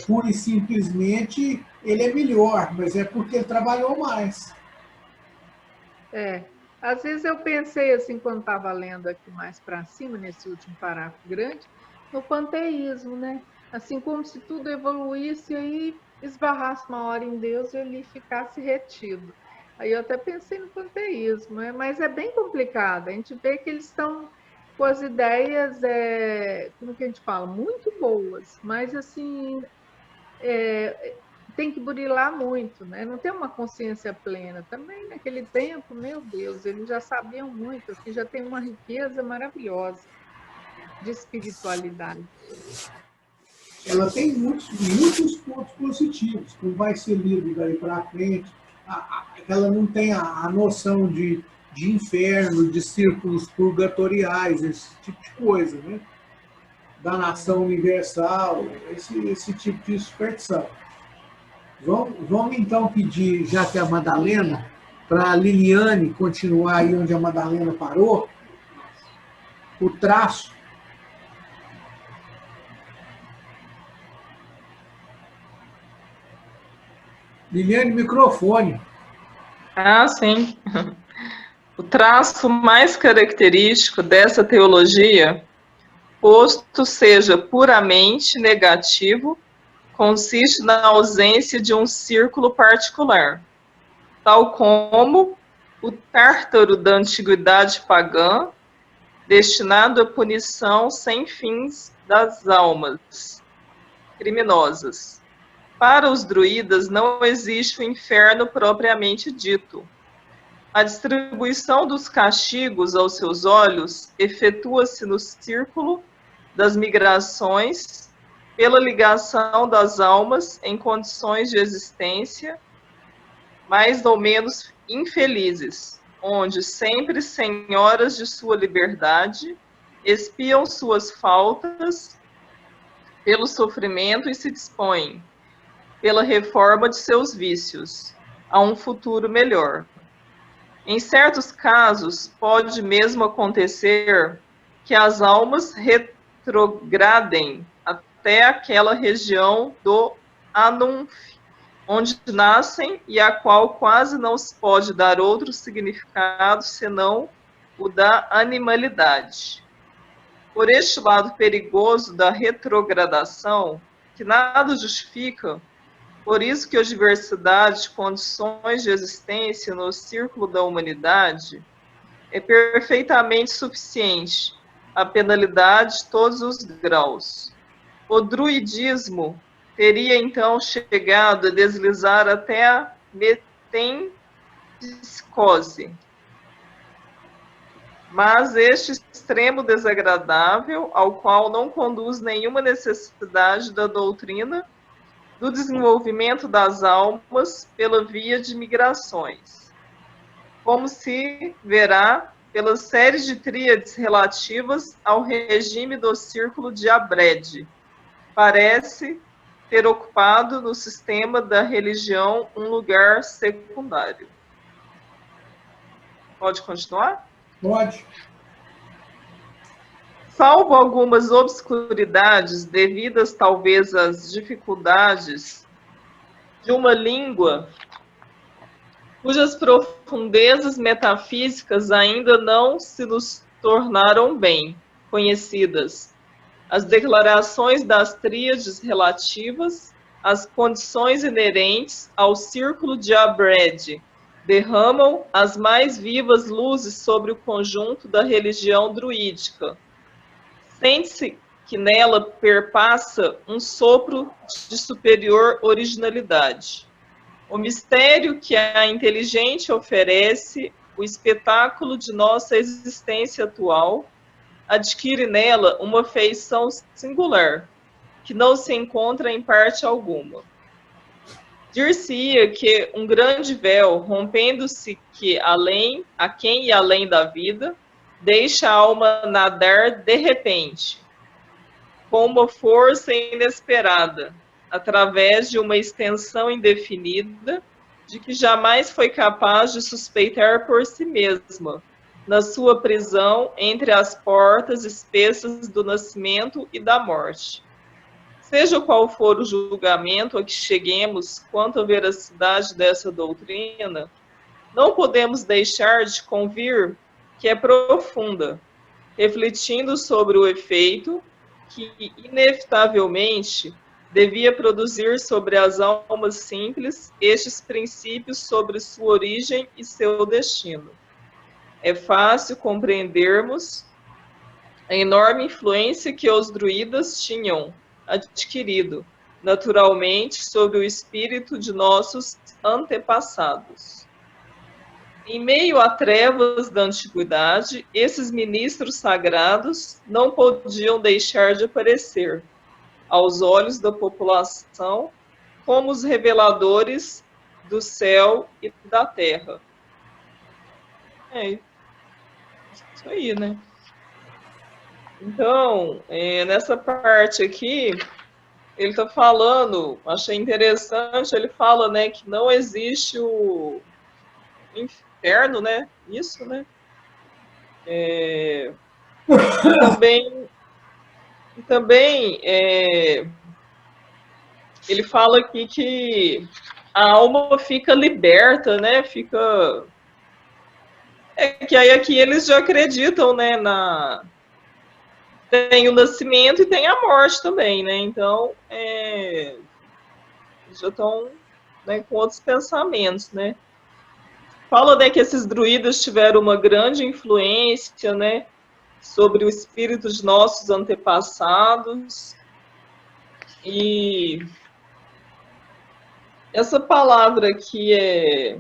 E: pura e simplesmente ele é melhor, mas é porque ele trabalhou mais.
M: Às vezes eu pensei assim, quando estava lendo aqui mais para cima, nesse último parágrafo grande, no panteísmo, né? Assim como se tudo evoluísse e aí esbarrasse uma hora em Deus e ele ficasse retido. Aí eu até pensei no panteísmo, mas é bem complicado. A gente vê que eles estão com as ideias, como que a gente fala, muito boas, mas assim, tem que burilar muito, né? Não tem uma consciência plena. Também naquele tempo, meu Deus, eles já sabiam muito, aqui já tem uma riqueza maravilhosa de espiritualidade.
E: Ela tem muitos pontos positivos, como vai ser lido daí para frente. Ela não tem a noção de inferno, de círculos purgatoriais, esse tipo de coisa, né? Da nação universal, esse tipo de superstição. Vamos então pedir, já que a Madalena, para a Liliane continuar aí onde a Madalena parou, o traço. Liliane, microfone.
A: Sim. O traço mais característico dessa teologia, posto seja puramente negativo, consiste na ausência de um círculo particular, tal como o Tártaro da antiguidade pagã, destinado à punição sem fins das almas. criminosas. Para os druidas, não existe o inferno propriamente dito. A distribuição dos castigos aos seus olhos efetua-se no círculo das migrações, pela ligação das almas em condições de existência mais ou menos infelizes, onde sempre senhoras de sua liberdade expiam suas faltas pelo sofrimento e se dispõem, pela reforma de seus vícios, a um futuro melhor. Em certos casos, pode mesmo acontecer que as almas retrogradem até aquela região do Anunf, onde nascem e a qual quase não se pode dar outro significado senão o da animalidade. Por este lado perigoso da retrogradação, que nada justifica, por isso que a diversidade de condições de existência no círculo da humanidade é perfeitamente suficiente, a penalidade de todos os graus. O druidismo teria então chegado a deslizar até a metempsicose. Mas este extremo desagradável, ao qual não conduz nenhuma necessidade da doutrina, do desenvolvimento das almas pela via de migrações. Como se verá pela série de tríades relativas ao regime do círculo de Abred, parece ter ocupado no sistema da religião um lugar secundário. Pode continuar?
E: Pode.
A: Salvo algumas obscuridades devidas talvez às dificuldades de uma língua cujas profundezas metafísicas ainda não se nos tornaram bem conhecidas, as declarações das tríades relativas às condições inerentes ao círculo de Abred derramam as mais vivas luzes sobre o conjunto da religião druídica. Sente-se que nela perpassa um sopro de superior originalidade. O mistério que a inteligente oferece, o espetáculo de nossa existência atual, adquire nela uma feição singular, que não se encontra em parte alguma. Dir-se-ia que um grande véu, rompendo-se que além, aquém e além da vida, deixa a alma nadar de repente, com uma força inesperada, através de uma extensão indefinida, de que jamais foi capaz de suspeitar por si mesma, na sua prisão entre as portas espessas do nascimento e da morte. Seja qual for o julgamento a que cheguemos quanto à veracidade dessa doutrina, não podemos deixar de convir que é profunda, refletindo sobre o efeito que, inevitavelmente, devia produzir sobre as almas simples estes princípios sobre sua origem e seu destino. É fácil compreendermos a enorme influência que os druidas tinham adquirido, naturalmente, sobre o espírito de nossos antepassados. Em meio a trevas da antiguidade, esses ministros sagrados não podiam deixar de aparecer, aos olhos da população, como os reveladores do céu e da terra. É isso aí, né? Então, nessa parte aqui, ele está falando, achei interessante, ele fala, né, que não existe o inferno, né? Isso, né? Também ele fala aqui que a alma fica liberta, né? Fica... que aí aqui eles já acreditam, né? Tem o nascimento e tem a morte também, né? Então, já estão, né, com outros pensamentos, né? Fala, né, que esses druidas tiveram uma grande influência, né, sobre o espírito de nossos antepassados, E essa palavra aqui é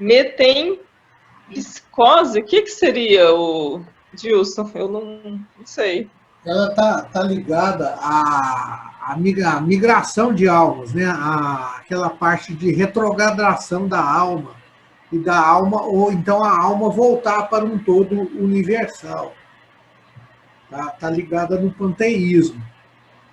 A: metempsicose, o que seria, o Gilson? Eu não sei.
E: Ela tá ligada à migração de almas, né? Aquela parte de retrogradação da alma, e da alma, ou então a alma voltar para um todo universal. Tá ligada no panteísmo.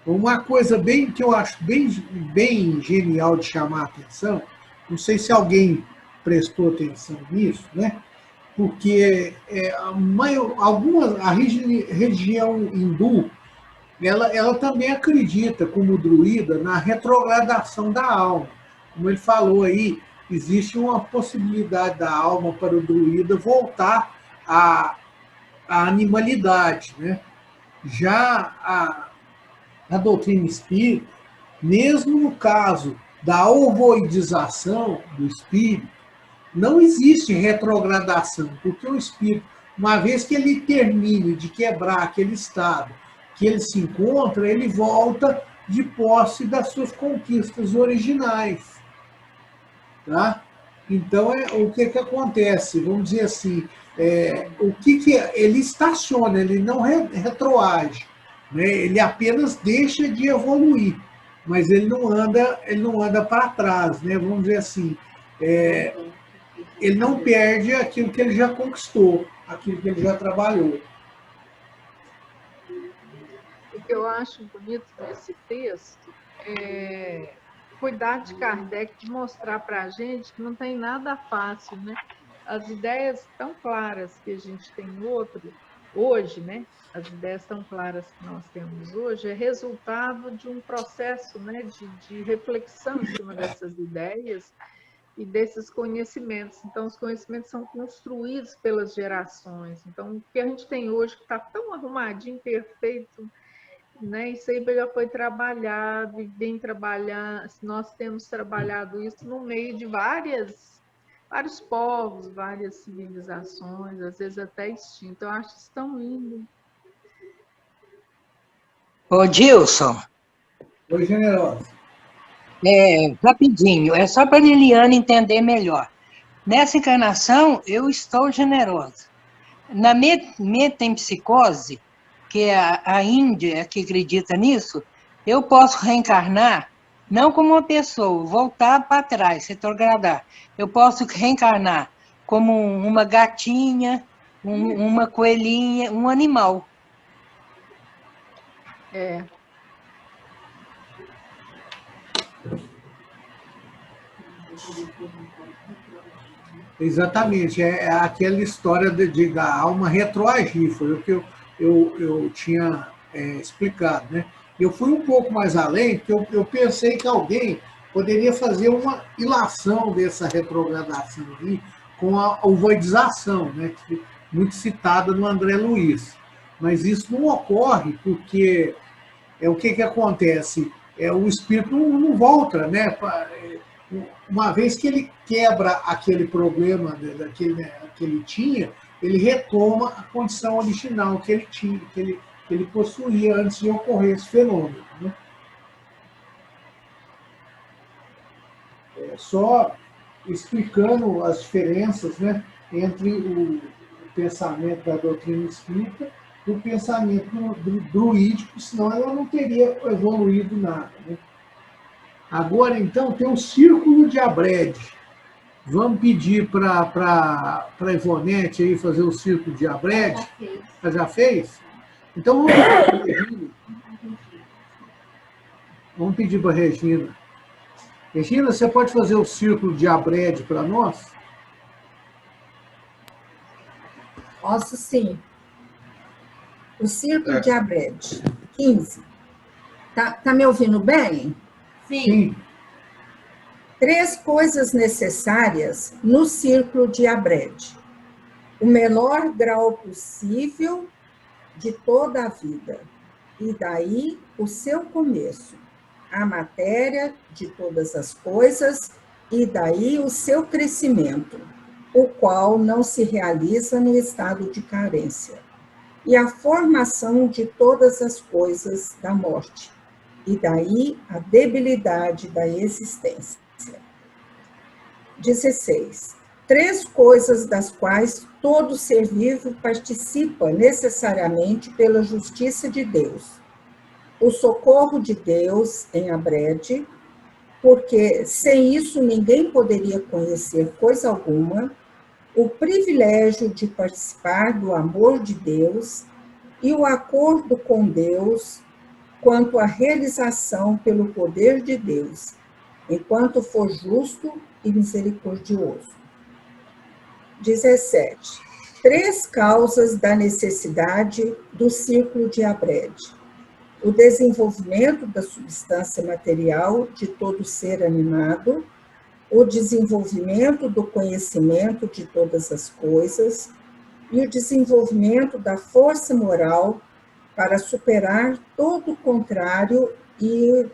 E: Uma coisa que eu acho bem genial de chamar a atenção, não sei se alguém prestou atenção nisso, né? Porque a região hindu, ela também acredita, como druida, na retrogradação da alma. Como ele falou aí, existe uma possibilidade da alma para o druida voltar à animalidade, né? Já a doutrina espírita, mesmo no caso da ovoidização do espírito, não existe retrogradação, porque o espírito, uma vez que ele termine de quebrar aquele estado que ele se encontra, ele volta de posse das suas conquistas originais. Tá? Então, o que acontece? Vamos dizer assim, ele estaciona, ele não retroage, né? Ele apenas deixa de evoluir, mas ele não anda para trás, né? Vamos dizer assim, ele não perde aquilo que ele já conquistou, aquilo que ele já trabalhou.
M: O que eu acho bonito nesse texto é cuidar de Kardec de mostrar para a gente que não tem nada fácil, né? As ideias tão claras que a gente tem hoje, né? As ideias tão claras que nós temos hoje é resultado de um processo, né, de reflexão em cima dessas ideias e desses conhecimentos. Então, os conhecimentos são construídos pelas gerações. Então, o que a gente tem hoje, que está tão arrumadinho, perfeito, né? Isso aí já foi trabalhado e bem trabalhado. Nós temos trabalhado isso no meio de vários povos, várias civilizações, às vezes até extinto. Eu acho isso tão lindo.
C: Ô, Gilson.
E: Oi, Generosa.
C: Rapidinho, é só para a Liliana entender melhor. Nessa encarnação, eu estou generosa. Na metempsicose, que é a Índia que acredita nisso, eu posso reencarnar, não como uma pessoa, voltar para trás, retrogradar. Eu posso reencarnar como uma gatinha, uma coelhinha, um animal.
E: Exatamente, é aquela história da alma retroagir, foi o que eu tinha explicado, né? Eu fui um pouco mais além, porque eu pensei que alguém poderia fazer uma ilação dessa retrogradação aí com a ovoidização, né? Muito citada no André Luiz. Mas isso não ocorre porque o que acontece? O espírito não volta, né? Uma vez que ele quebra aquele problema que ele tinha, ele retoma a condição original que ele tinha, que ele possuía antes de ocorrer esse fenômeno, né? Só explicando as diferenças, né, entre o pensamento da doutrina espírita e o pensamento druídico, senão ela não teria evoluído nada, né? Agora, então, tem o círculo de Abrede. Vamos pedir para a Ivonete aí fazer o círculo de Abrede? Ela já fez? Então, vamos pedir para a Regina. Vamos pedir para a Regina. Regina, você pode fazer o círculo de Abrede para nós?
B: Posso sim. O círculo de Abrede, 15. Tá me ouvindo bem?
I: Sim.
B: 3 coisas necessárias no círculo de Abrede. O menor grau possível de toda a vida. E daí o seu começo. A matéria de todas as coisas. E daí o seu crescimento, o qual não se realiza no estado de carência. E a formação de todas as coisas da morte. e daí a debilidade da existência. 16. 3 coisas das quais todo ser vivo participa necessariamente pela justiça de Deus. O socorro de Deus em Abrede, porque sem isso ninguém poderia conhecer coisa alguma, o privilégio de participar do amor de Deus e o acordo com Deus quanto à realização pelo poder de Deus, enquanto for justo e misericordioso. 17. 3 causas da necessidade do círculo de Abrede. O desenvolvimento da substância material de todo ser animado, o desenvolvimento do conhecimento de todas as coisas e o desenvolvimento da força moral para superar todo o contrário e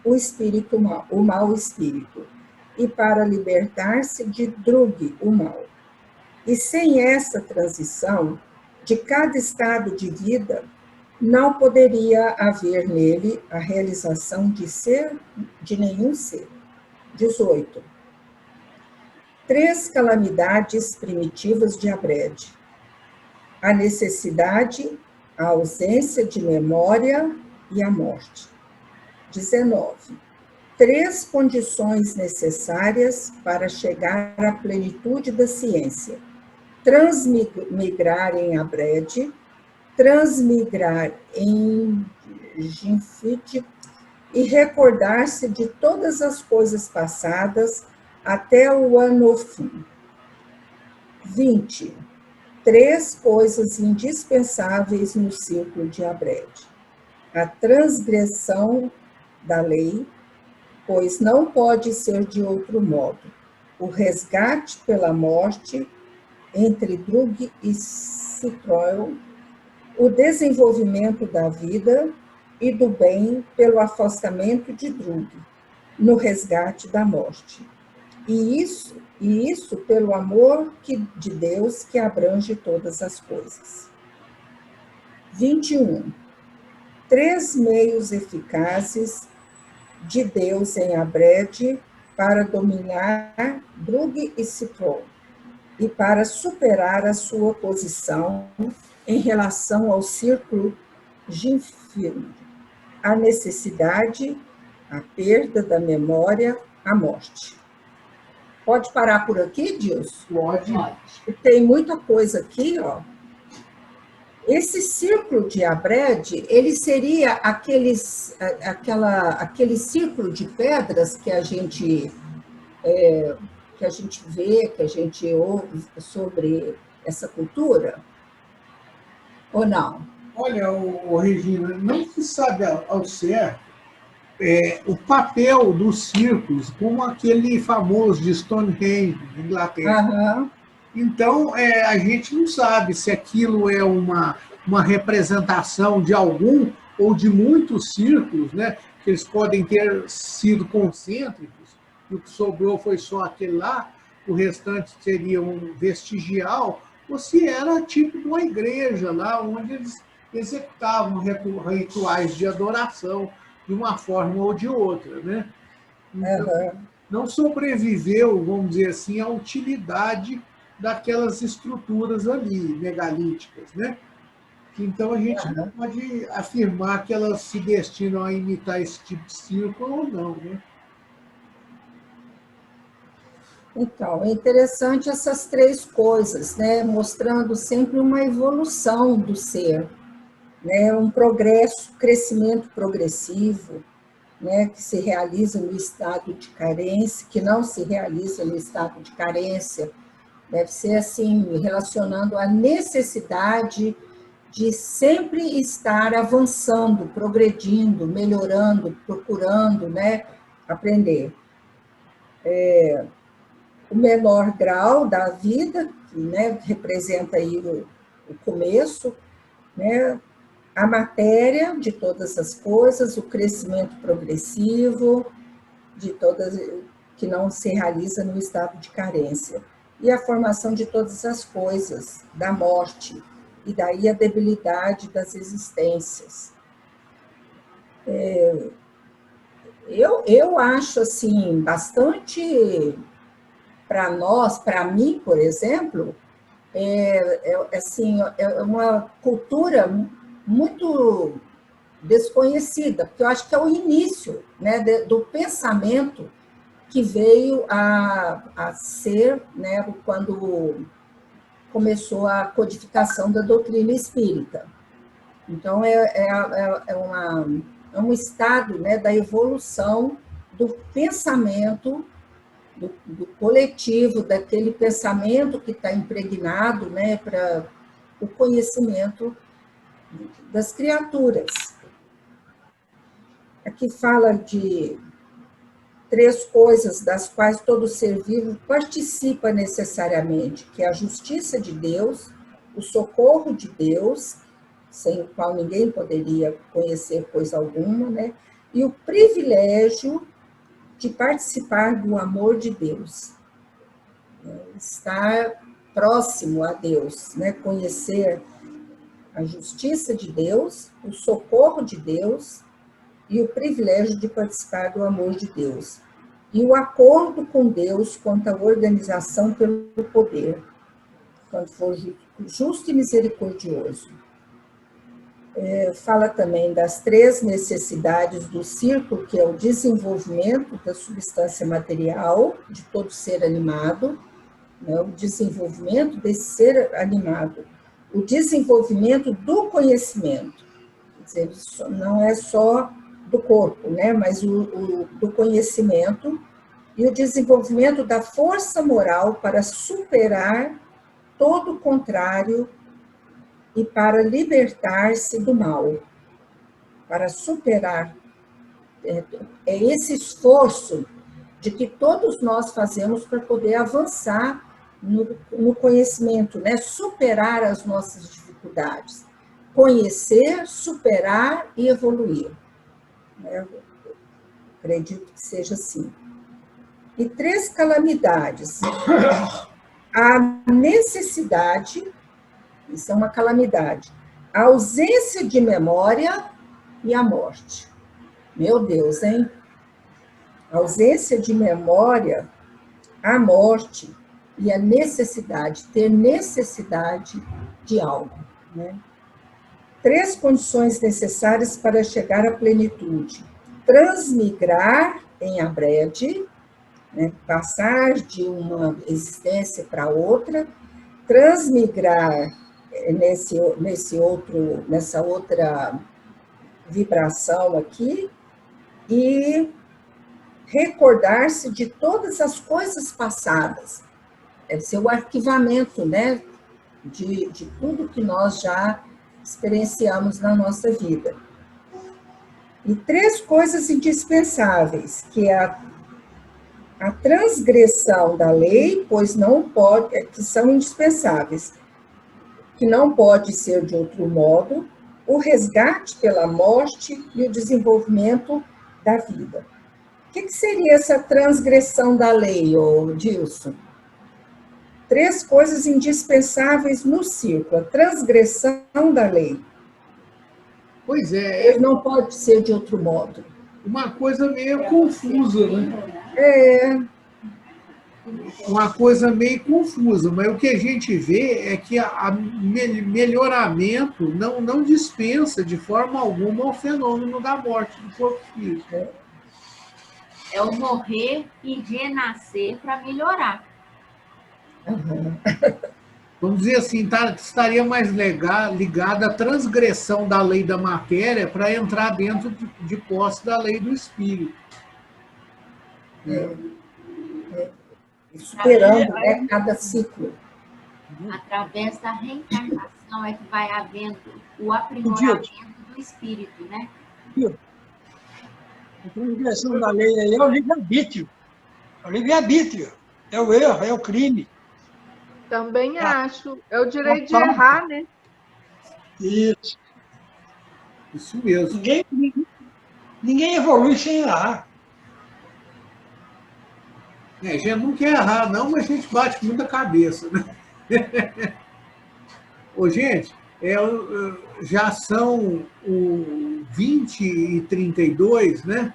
B: o espírito mal, o mau espírito, e para libertar-se de Drug, o mal. E sem essa transição de cada estado de vida, não poderia haver nele a realização de ser, de nenhum ser. 18. 3 calamidades primitivas de Abrede. A necessidade, a ausência de memória e a morte. 19. 3 condições necessárias para chegar à plenitude da ciência. Transmigrar em Abrede, transmigrar em Ginfite e recordar-se de todas as coisas passadas até o ano fim. 20. 3 coisas indispensáveis no círculo de Abrede. A transgressão da lei, pois não pode ser de outro modo. O resgate pela morte entre Drug e Citroel, o desenvolvimento da vida e do bem pelo afastamento de Drug, no resgate da morte. E isso pelo amor de Deus que abrange todas as coisas. 21. 3 meios eficazes de Deus em Abrede para dominar Drug e Citroel e para superar a sua posição em relação ao círculo Ginfil, a necessidade, a perda da memória, a morte. Pode parar por aqui, Dilson?
E: Pode.
B: Tem muita coisa aqui, ó. Esse círculo de Abrede, ele seria aquele círculo de pedras que a gente vê, que a gente ouve sobre essa cultura? Ou não?
E: Olha, Regina, não se sabe ao certo o papel dos círculos, como aquele famoso de Stonehenge, na Inglaterra.
B: Uhum.
E: Então, a gente não sabe se aquilo é uma representação de algum ou de muitos círculos, né? Que eles podem ter sido concêntricos, e o que sobrou foi só aquele lá, o restante seria um vestigial, ou se era tipo de uma igreja lá, onde eles executavam rituais de adoração de uma forma ou de outra, né? Então, não sobreviveu, vamos dizer assim, à utilidade daquelas estruturas ali, megalíticas, né? Então, a gente não pode afirmar que elas se destinam a imitar esse tipo de círculo ou não, né?
B: Então, é interessante essas 3 coisas, né? Mostrando sempre uma evolução do ser, né? Um progresso, crescimento progressivo, né? Que se realiza no estado de carência, que não se realiza no estado de carência. Deve ser assim, relacionando a necessidade de sempre estar avançando, progredindo, melhorando, procurando, né? Aprender. O menor grau da vida, que, né, representa aí o começo, né, a matéria de todas as coisas, o crescimento progressivo de todas que não se realiza no estado de carência, e a formação de todas as coisas, da morte, e daí a debilidade das existências. Eu acho, assim, bastante, para nós, para mim, por exemplo, assim, é uma cultura muito desconhecida, porque eu acho que é o início, né, do pensamento que veio a ser, né, quando começou a codificação da doutrina espírita. Então, é um estado, né, da evolução do pensamento, do coletivo, daquele pensamento que está impregnado, né, para o conhecimento das criaturas. Aqui fala de 3 coisas das quais todo ser vivo participa necessariamente, que é a justiça de Deus, o socorro de Deus, sem o qual ninguém poderia conhecer coisa alguma, né? E o privilégio de participar do amor de Deus, estar próximo a Deus, né? Conhecer a justiça de Deus, o socorro de Deus e o privilégio de participar do amor de Deus. E o acordo com Deus quanto à organização pelo poder, quando for justo e misericordioso. Fala também das 3 necessidades do círculo, que é o desenvolvimento da substância material de todo ser animado, né, o desenvolvimento desse ser animado, o desenvolvimento do conhecimento, quer dizer, não é só do corpo, né, mas do conhecimento e o desenvolvimento da força moral para superar todo o contrário e para libertar-se do mal, para superar. É esse esforço de que todos nós fazemos para poder avançar no conhecimento, né? Superar as nossas dificuldades. Conhecer, superar e evoluir. Eu acredito que seja assim. E 3 calamidades. A necessidade, isso é uma calamidade, a ausência de memória e a morte. Meu Deus, hein? A ausência de memória, a morte e a necessidade, ter necessidade de algo, né? 3 condições necessárias para chegar à plenitude. Transmigrar em abrede, né? Passar de uma existência para outra, transmigrar nessa outra vibração aqui e recordar-se de todas as coisas passadas. Deve ser o arquivamento, né, de tudo que nós já experienciamos na nossa vida. E 3 coisas indispensáveis, que é a transgressão da lei, pois não pode, que são indispensáveis, que não pode ser de outro modo, o resgate pela morte e o desenvolvimento da vida. O que seria essa transgressão da lei, Dilson? 3 coisas indispensáveis no círculo, a transgressão da lei.
E: Pois é.
B: Ele não pode ser de outro modo.
E: Uma coisa meio confusa, né? Uma coisa meio confusa, mas o que a gente vê é que a melhoramento não dispensa de forma alguma o fenômeno da morte do corpo físico.
D: É o morrer e renascer para melhorar.
E: Vamos dizer assim, estaria mais ligada à transgressão da lei da matéria para entrar dentro de posse da lei do espírito.
B: Superando, né, cada ciclo.
D: Através da reencarnação é que vai havendo o aprimoramento do espírito, né?
J: A transgressão da lei aí é o livre-arbítrio. É o livre-arbítrio. É o erro, é o crime.
M: Também acho. É o direito de errar, né?
J: Isso.
E: Isso mesmo.
J: Ninguém evolui sem errar.
E: A gente não quer errar, não, mas a gente bate com muita cabeça, né? Ô, gente, já são 20h32, né?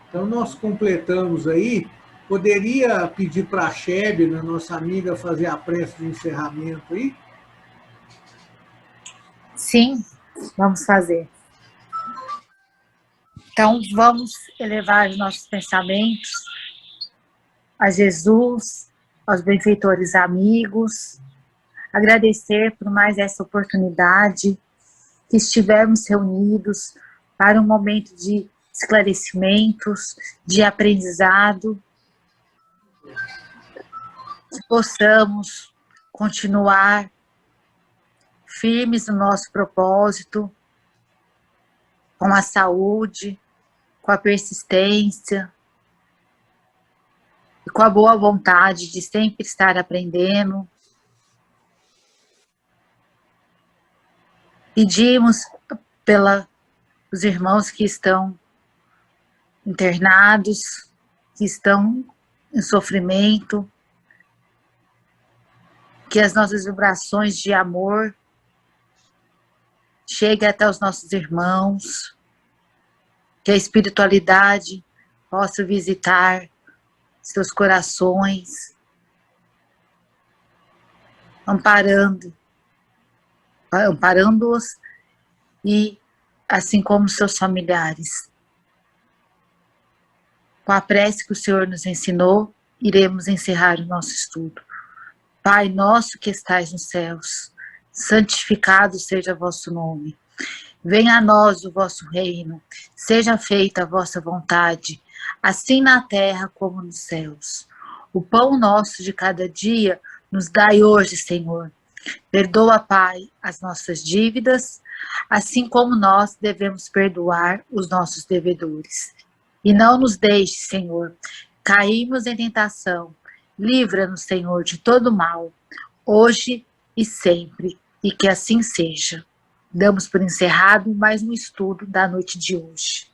E: Então, nós completamos aí. Poderia pedir para a Shebna, nossa amiga, fazer a prece de encerramento aí?
G: Sim, vamos fazer. Então, vamos elevar os nossos pensamentos a Jesus, aos benfeitores amigos, agradecer por mais essa oportunidade que estivemos reunidos para um momento de esclarecimentos, de aprendizado, que possamos continuar firmes no nosso propósito, com a saúde, com a persistência e com a boa vontade de sempre estar aprendendo. Pedimos pelos irmãos que estão internados, que estão em sofrimento, que as nossas vibrações de amor cheguem até os nossos irmãos, que a espiritualidade possa visitar seus corações, amparando-os e assim como seus familiares. Com a prece que o Senhor nos ensinou, iremos encerrar o nosso estudo. Pai nosso que estais nos céus, santificado seja vosso nome. Venha a nós o vosso reino, seja feita a vossa vontade, assim na terra como nos céus. O pão nosso de cada dia nos dai hoje, Senhor. Perdoa, Pai, as nossas dívidas, assim como nós devemos perdoar os nossos devedores. E não nos deixe, Senhor, cairmos em tentação. Livra-nos, Senhor, de todo mal, hoje e sempre, e que assim seja. Damos por encerrado mais um estudo da noite de hoje.